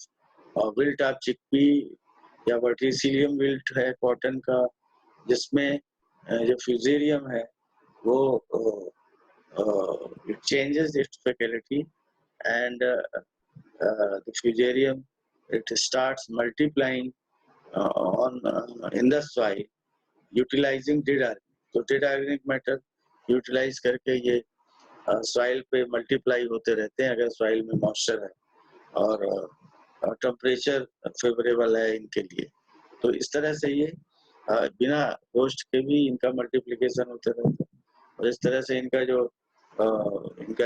wilt of chickpea या वर्टिसिलियम विल्ट है कॉटन का, जिसमें जो फ्यूजेरियम है वो it changes its faculty, and the fusarium it starts multiplying in the soil utilizing dead organic. तो dead organic matter utilize करके ये soil पे multiply होते रहते हैं अगर soil में moisture है और temperature favorable है इनके लिए. तो इस तरह से ये बिना host के भी इनका multiplication होते रहता है, और इस तरह से इनका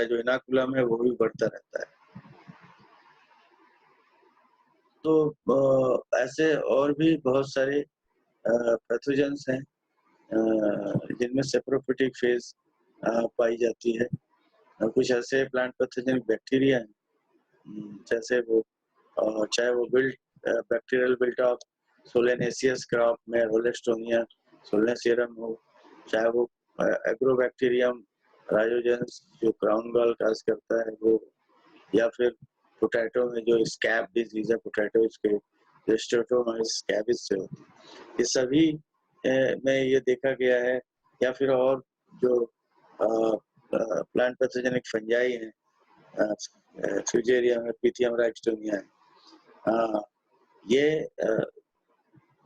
जो इनाकुलम है वो भी बढ़ता रहता है. तो ऐसे और भी बहुत सारे पैथोजेंस हैं जिनमें सेप्रोफिटिक फेज पाई जाती है. कुछ ऐसे प्लांट पैथोजेनिक बैक्टीरिया हैं, जैसे वो चाहे वो बैक्टीरियल बिल्ट ऑफ सोलेनेसियस क्रॉप में रोलेस्टोनिया सोलेनेसियरम हो, चाहे वो एग्रोबैक्टीरियम राइजोजेंस जो क्राउन गॉल काज करता है वो, या फिर पोटैटो में जो स्कैब डिजीज है पोटैटो के स्कैबिस से होती है, ये सभी में ये देखा गया है. या फिर और जो प्लांट पैथोजेनिक फंजाई हैं, फ्यूजेरियम है, पिथियम राइक्सटोनिया है, ये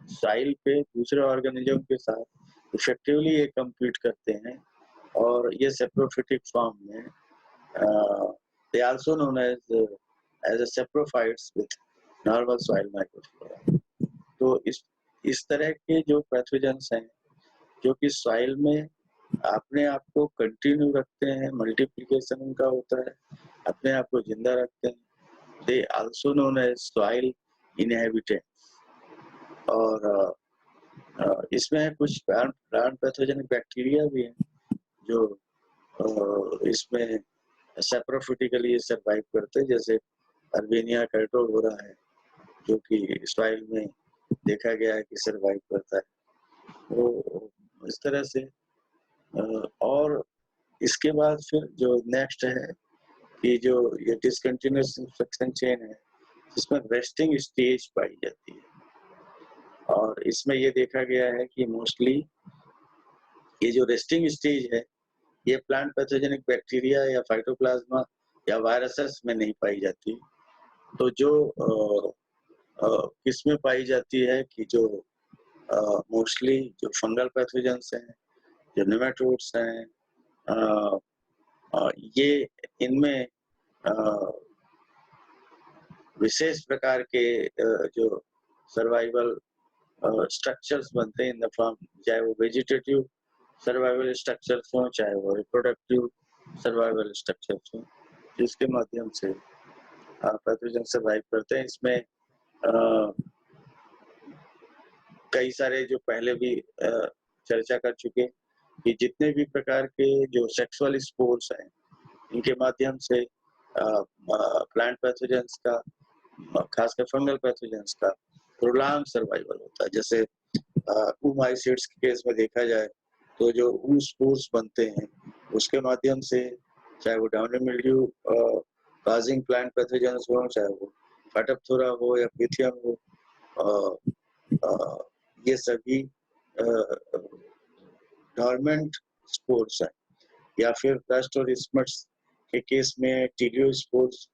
सॉइल पे दूसरे ऑर्गेनिज्म के साथ इफेक्टिवली ये compete करते हैं और ये सेप्रोफिटिक फॉर्म में they also known as a saprophytes with normal soil microflora। तो इस तरह के जो पैथोजेंस हैं जो कि सॉइल में अपने आप को कंटिन्यू रखते हैं, मल्टीप्लिकेशन उनका होता है, अपने आप को जिंदा रखते हैं, they also known as soil inhabitant. और इसमें कुछ प्लांट पैथोजेनिक बैक्टीरिया भी हैं जो इसमें सेप्रोफिटिकली सर्वाइव करते हैं, जैसे अर्बेनिया कैटोगोरा है जो कि सॉइल में देखा गया है कि सर्वाइव करता है। वो इस तरह से और इसके बाद फिर जो नेक्स्ट है कि जो ये डिसकंटिन्यूअस इंफेक्शन चेन है जिसमें रेस्टिंग स्टेज पाई जाती है, और इसमें ये देखा गया है कि मोस्टली ये जो रेस्टिंग स्टेज है ये प्लांट पैथोजेनिक बैक्टीरिया या फाइटोप्लाज्मा या वायरसेस में नहीं पाई जाती। तो जो किसमें पाई जाती है कि जो मोस्टली जो फंगल पैथोजेंस हैं, जो नेमाटोड्स हैं, ये इनमें विशेष प्रकार के जो सर्वाइवल स्ट्रक्चर्स बनते हैं इन द फॉर्म, चाहे वो वेजिटेटिव सर्वाइवल स्ट्रक्चर्स हों चाहे वो रिप्रोडक्टिव सर्वाइवल स्ट्रक्चर्स हों, जिसके माध्यम से पैथोजन सर्वाइव करते हैं। इसमें कई सारे जो पहले भी चर्चा कर चुके कि जितने भी प्रकार के जो सेक्सुअल स्पोर्स हैं इनके माध्यम से प्लांट पैथोजेंस का खासकर फंगल पैथोजेंस का प्रोलॉन्ग सर्वाइवल होता है। जैसे ऊमाइसीड्स के केस में देखा जाए तो जो ऊ स्पोर्स बनते हैं उसके माध्यम से चाहे वो downy mildew causing plant pathogens हो, चाहे वो फाइटोप्थोरा हो या पिथियम हो, ये सभी डॉर्मेंट स्पोर्स हैं। या फिर डस्ट और स्मट्स के केस में टीलियो स्पोर्स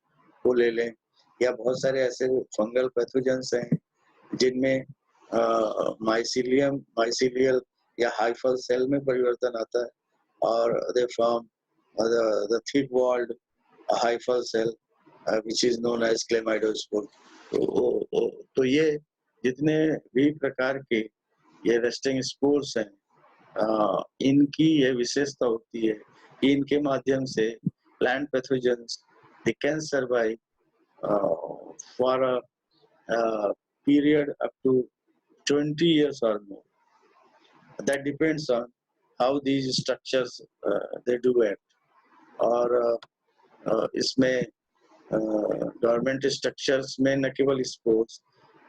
को ले लें, या बहुत सारे ऐसे फंगल पैथोजेंस हैं जिनमें माइसीलियल या हाइफल सेल में परिवर्तन आता है और they form the thick walled hyphal cell which is known as chlamydospore. तो ये जितने भी प्रकार के ये रेस्टिंग स्पोर्स हैं, इनकी ये विशेषता होती है कि इनके माध्यम से plant pathogens they can survive for a period up to 20 years or more. That depends on how these structures they do act. और इसमें डोरमेंट स्ट्रक्चर्स में न केवल स्पोर्स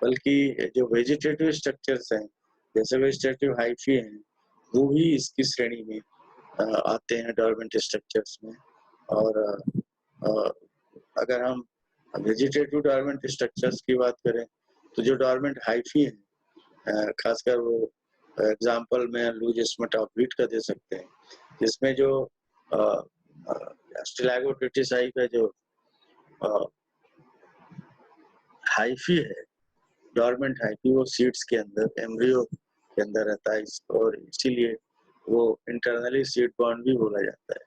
बल्कि जो वेजिटेटिव स्ट्रक्चर्स हैं जैसे वेजिटेटिव हाइफी हैं वो भी इसकी श्रेणी में आते हैं डोरमेंट स्ट्रक्चर्स में। और अगर हम वेजिटेटिव डोरमेंट स्ट्रक्चर्स की बात करें तो जो डोरमेंट हाइफी है खासकर वो एग्जांपल में लूज स्मट ऑफ व्हीट का दे सकते हैं, जिसमें जो स्टिलैगोटिटिसाई का जो हाइफी है डोरमेंट हाइफी वो सीड्स के अंदर एम्ब्रियो के अंदर रहता है, और इसीलिए वो इंटरनली सीड बॉन्ड भी बोला जाता है।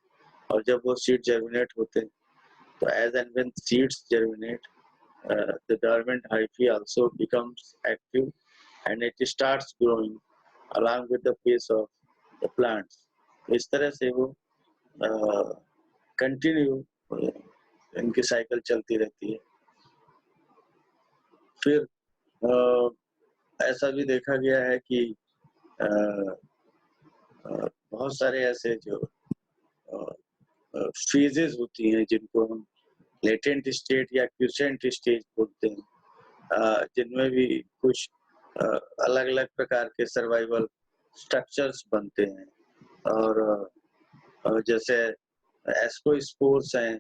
और जब वो सीड जर्मिनेट होते हैं तो as and when seeds germinate the dormant hyphae also becomes active and it starts growing along with the pace of the plants। इस तरह से वो कंटिन्यू इनकी साइकिल चलती रहती है। फिर ऐसा भी देखा गया है कि बहुत सारे ऐसे जो फेजेस होती हैं जिनको हम लेटेंट स्टेट या क्यूसेंट स्टेज बोलते हैं, जिनमें भी कुछ अलग अलग प्रकार के सर्वाइवल स्ट्रक्चर्स बनते हैं। और जैसे एस्कोस्पोर्स हैं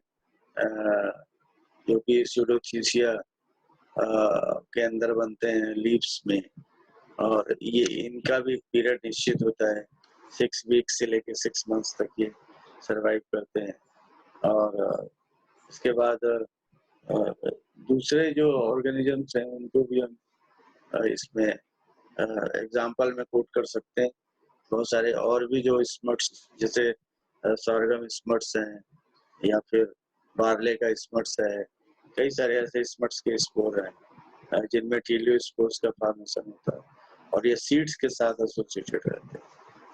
जो कि स्यूडोथीसिया के अंदर बनते हैं लीव्स में, और ये इनका भी पीरियड निश्चित होता है, 6 वीक से लेके 6 मंथ्स तक ये सर्वाइव करते हैं। और इसके बाद दूसरे जो ऑर्गेनिजम्स हैं उनको भी हम इसमें एग्जाम्पल में कोट कर सकते हैं। बहुत सारे और भी जो स्मट्स, जैसे सोरगम स्मट्स हैं या फिर बार्ले का स्मट्स है, कई सारे ऐसे स्मट्स के स्पोर हैं जिनमें टीलियो स्पोर्स का फॉर्मेशन होता है और ये सीड्स के साथ एसोसिएटेड रहते हैं,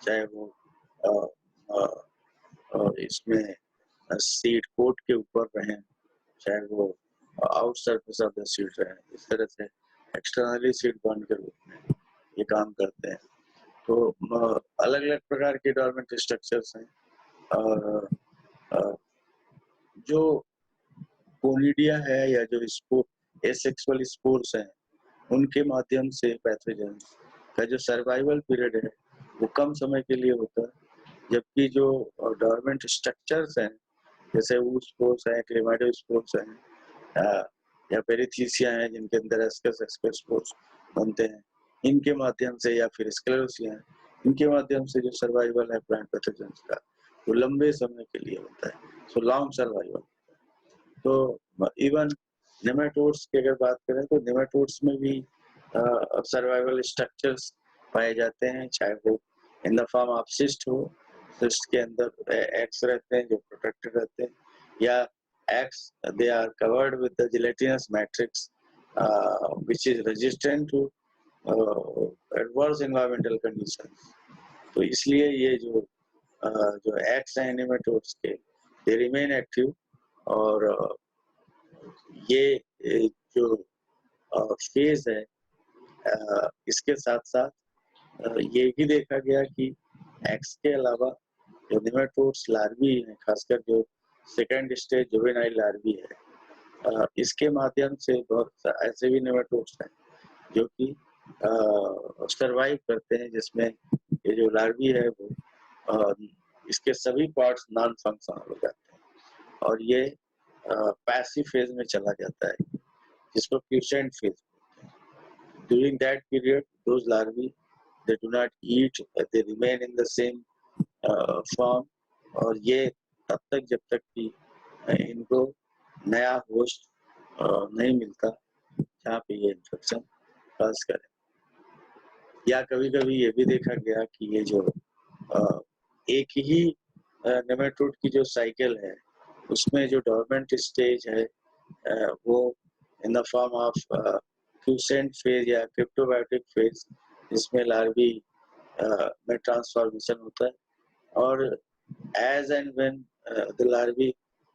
चाहे वो अ, इसमें सीड कोट के ऊपर रहें, चाहे वो out surface of the seed रहें। इस तरह से एक्सटर्नली सीड बॉन्ड के रूप में ये काम करते हैं। तो अलग अलग प्रकार के डोरमेंट स्ट्रक्चर्स हैं और जो कोनिडिया है या जो स्पोर एसेक्सुअल स्पोर्स हैं, उनके माध्यम से पैथोजन का जो सर्वाइवल पीरियड है वो कम समय के लिए होता है, जबकि जो डोरमेंट स्ट्रक्चर्स हैं जैसे स्पोर्स हैं, क्लेमाइडोस्पोर्स हैं या पेरिथीसिया हैं जिनके अंदर एस्कस स्पोर्स बनते हैं, इनके माध्यम से या फिर स्क्लेरोसिया हैं, इनके माध्यम से जो सर्वाइवल है प्लांट पैथोजेंस का वो लंबे समय के लिए होता है, सो लॉन्ग सर्वाइवल। तो इवन नेमाटोड्स की अगर बात करें तो नेमाटोड्स में भी सर्वाइवल स्ट्रक्चर्स पाए जाते हैं, चाहे वो in the form of cyst हो, सिस्ट के अंदर एग्स रहते हैं जो प्रोटेक्टेड रहते हैं, या eggs they are covered with the gelatinous matrix which is resistant to adverse environmental conditions। तो इसलिए ये जो eggs हैं नेमाटोड्स के, they remain active और ये जो फेज है इसके साथ साथ ये भी देखा गया कि एक्स के अलावा जो नेमाटोड्स लार्वी हैं, खासकर जो सेकेंड स्टेज जुवेनाइल लार्वी है, इसके माध्यम से बहुत ऐसे भी नेमाटोड्स हैं जो कि सरवाइव करते हैं, जिसमें ये जो लार्वी है वो इसके सभी पार्ट्स नॉन फंक्शनल हो जाते हैं और ये पैसिव फेज में चला जाता है, जिसको क्यूसेंट फेज बोलते हैं। During that period those larvae they do not eat, they remain in the same form और ये तब तक जब तक कि इनको नया होस्ट नहीं मिलता जहाँ पे ये इन्फेक्शन कॉज करे। या कभी-कभी ये भी देखा गया कि ये जो एक ही नेमाटोड की जो साइकिल है उसमें जो डोरमेंट स्टेज है वो in the form of quotient phase या क्रिप्टोबायोटिक फेज, जिसमें लार्वी में ट्रांसफॉर्मेशन होता है और as and when the larvae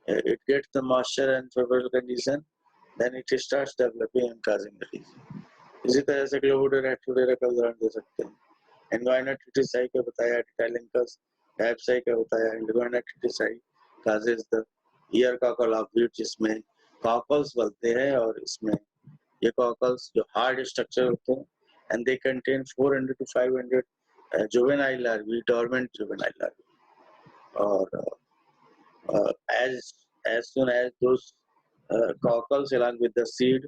it gets the moisture and favorable condition, then it starts developing and causing the disease। इसी तरह से क्लोबोडेरा एक्टोडेरा का उदाहरण दे सकते हैं। एनवायरना ट्रिटिसाई का बताया, डिटाइलिंकस डायप्साई का बताया। एनवायरना tritici causes the ear cockle of wheat, जिसमें कॉकल्स बनते हैं और इसमें ये कॉकल्स जो हार्ड स्ट्रक्चर होते हैं and they contain 400 to 500 juvenile larvae, dormant juvenile larvae। और as soon as those cockles along with the seed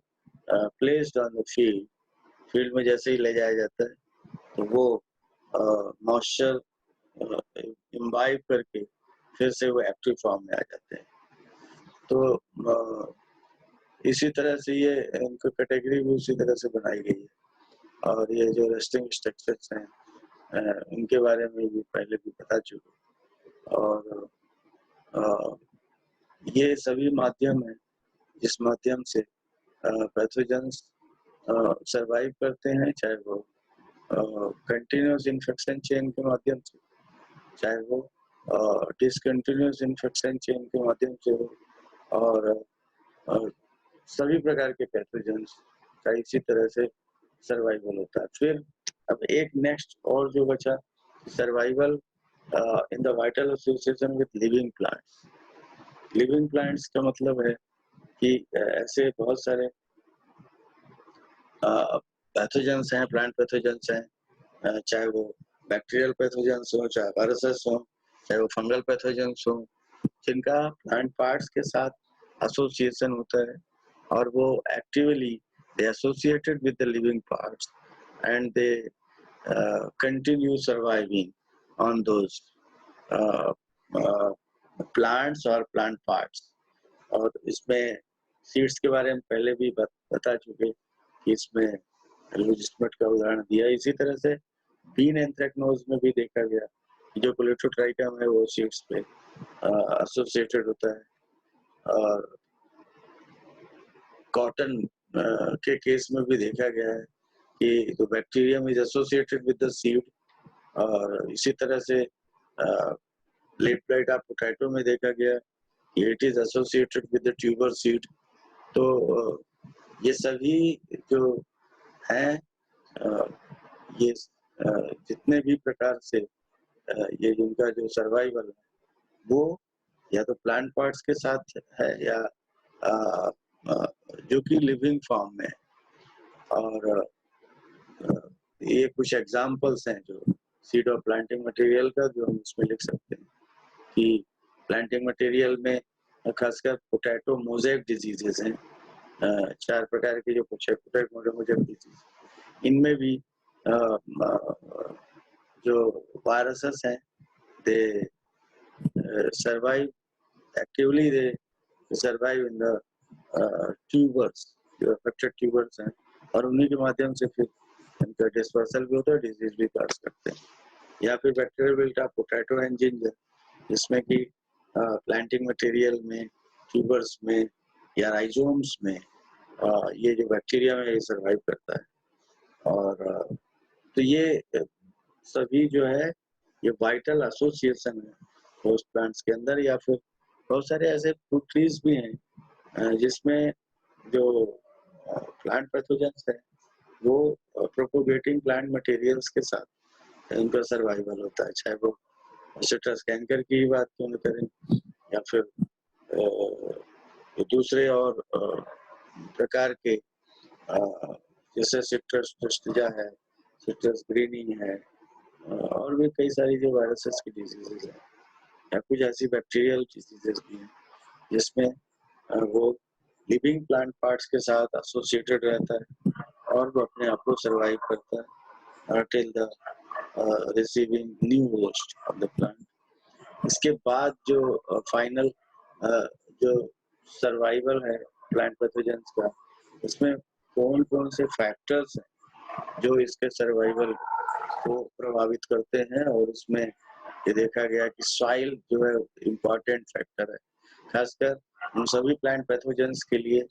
placed on the field में जैसे ही ले जाया जाता है तो वो मॉइस्चर इम्बाइब करके फिर से वो एक्टिव फॉर्म में आ जाते हैं। तो इसी तरह से ये इनको कैटेगरी भी उसी तरह से बनाई गई है और ये जो रेस्टिंग स्ट्रक्चर्स हैं उनके बारे में भी पहले भी बता चुके। और ये सभी माध्यम है जिस माध्यम से पैथोजेंस सरवाइव करते हैं, चाहे वो कंटिन्यूस इन्फेक्शन चेन के माध्यम से, चाहे वो डिसकंटिन्यूस इन्फेक्शन चेन के माध्यम से हो, और सभी प्रकार के पैथोजेंस का इसी तरह से सर्वाइवल होता है। फिर अब एक नेक्स्ट और जो बचा, survival in the vital association with living plants. Living plants का मतलब है कि ऐसे बहुत सारे पैथोजेंस हैं, प्लांट पैथोजेंस हैं, चाहे वो बैक्टीरियल पैथोजेंस हो, चाहे वायरसेस हो, चाहे वो फंगल पैथोजेंस हो, जिनका प्लांट पार्ट्स के साथ एसोसिएशन होता है और वो actively they associated with the living parts and they continue surviving on those plants or plant parts। और इसमें सीड्स के बारे में पहले भी बता चुके कि इसमें एल्बुजिस्मट का उदाहरण दिया। इसी तरह से बीन एंथ्रेक्नोज में भी देखा गया कि जो पोलिट्रोट्राइकम है वो सीड्स पे एसोसिएटेड होता है। और कॉटन के केस में भी देखा गया है कि तो bacterium is associated with the seed. और इसी तरह से लेट ब्लाइट ऑफ पोटैटो में देखा गया कि it is associated with the tuber seed. तो ये सभी जो हैं ये जितने भी प्रकार से ये जिनका जो सर्वाइवल है वो या तो प्लांट पार्ट्स के साथ है या जो कि लिविंग फॉर्म में। और ये कुछ एग्जांपल्स हैं जो सीड और प्लांटिंग मटेरियल का जो हम इसमें लिख सकते हैं कि प्लांटिंग मटेरियल में खासकर पोटैटो मोज़ेक डिजीजेस हैं। 4 प्रकार के जो पोटैटो मोज़ेक डिजीज, इनमें भी जो वायरसेस हैं दे survive actively, they survive in the tubers, जो अफेक्टेड ट्यूबर्स हैं, और उन्हीं के माध्यम से फिर इनका डिस्पर्सल भी होता है, डिजीज भी काज करते हैं। या फिर bacterial built of potato engine, जिसमें कि प्लांटिंग मटेरियल में, ट्यूबर्स में या राइजोम्स में ये जो बैक्टीरिया है ये सर्वाइव करता है। और तो ये सभी जो है ये वाइटल एसोसिएशन है होस्ट प्लांट्स के अंदर। या फिर बहुत सारे ऐसे फ्रूट ट्रीज भी हैं जिसमें जो प्लांट पैथोजेंस है वो प्रोपोगेटिंग प्लांट मटेरियल्स के साथ उनका सर्वाइवल होता है, चाहे वो सिट्रस कैंकर की बात क्यों न करें या फिर दूसरे और प्रकार के जैसे सिट्रस ट्रिस्टिजा है, सिट्रस ग्रीनी है, और भी कई सारी जो वायरसेस की डिजीजेज है या कुछ ऐसी बैक्टीरियल डिजीजेस भी हैं जिसमें वो लिविंग प्लांट पार्ट्स के साथ एसोसिएटेड रहता है और वो अपने आप को सर्वाइव करता है till the receiving new host of the plant. इसके बाद जो फाइनल जो सर्वाइवल है प्लांट पैथोजेंस का, इसमें कौन कौन से फैक्टर्स हैं जो इसके सर्वाइवल को प्रभावित करते हैं। और उसमें ये देखा गया कि सॉइल जो है इम्पोर्टेंट फैक्टर है, खासकर उन सभी प्लांट पैथोजेंस के लिए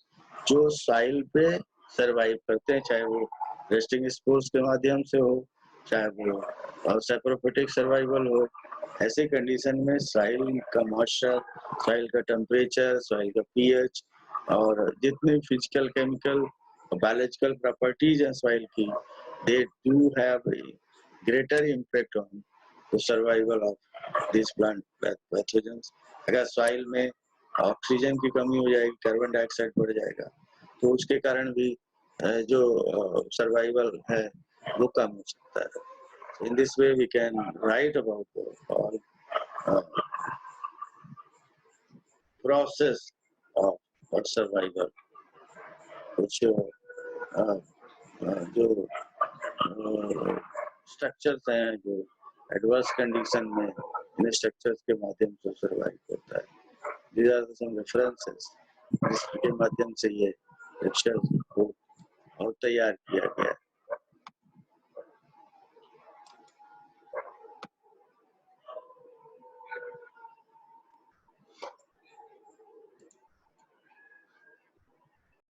जो सॉइल पे सर्वाइव करते हैं, चाहे वो रेस्टिंग स्पोर्स के माध्यम से हो, चाहे वो सैप्रोफिटिक सर्वाइवल हो। ऐसे कंडीशन में सॉइल का मॉइस्चर, सॉइल का टेम्परेचर, सॉइल का पीएच और जितने फिजिकल, केमिकल, बायोलॉजिकल प्रॉपर्टीज हैं सॉइल की, they do have greater impact on the survival of this plant pathogens. अगर सॉइल में ऑक्सीजन की कमी हो जाएगी, कार्बन डाइऑक्साइड बढ़ जाएगा, तो उसके कारण भी जो सर्वाइवल है वो कम हो सकता है। In this way we can write about all process of survival, कुछ जो स्ट्रक्चर्स हैं जो एडवर्स कंडीशन में इन स्ट्रक्चर्स के माध्यम से सर्वाइव करता है। These are some references जिसके माध्यम से ये लेक्चर को और तैयार किया गया है।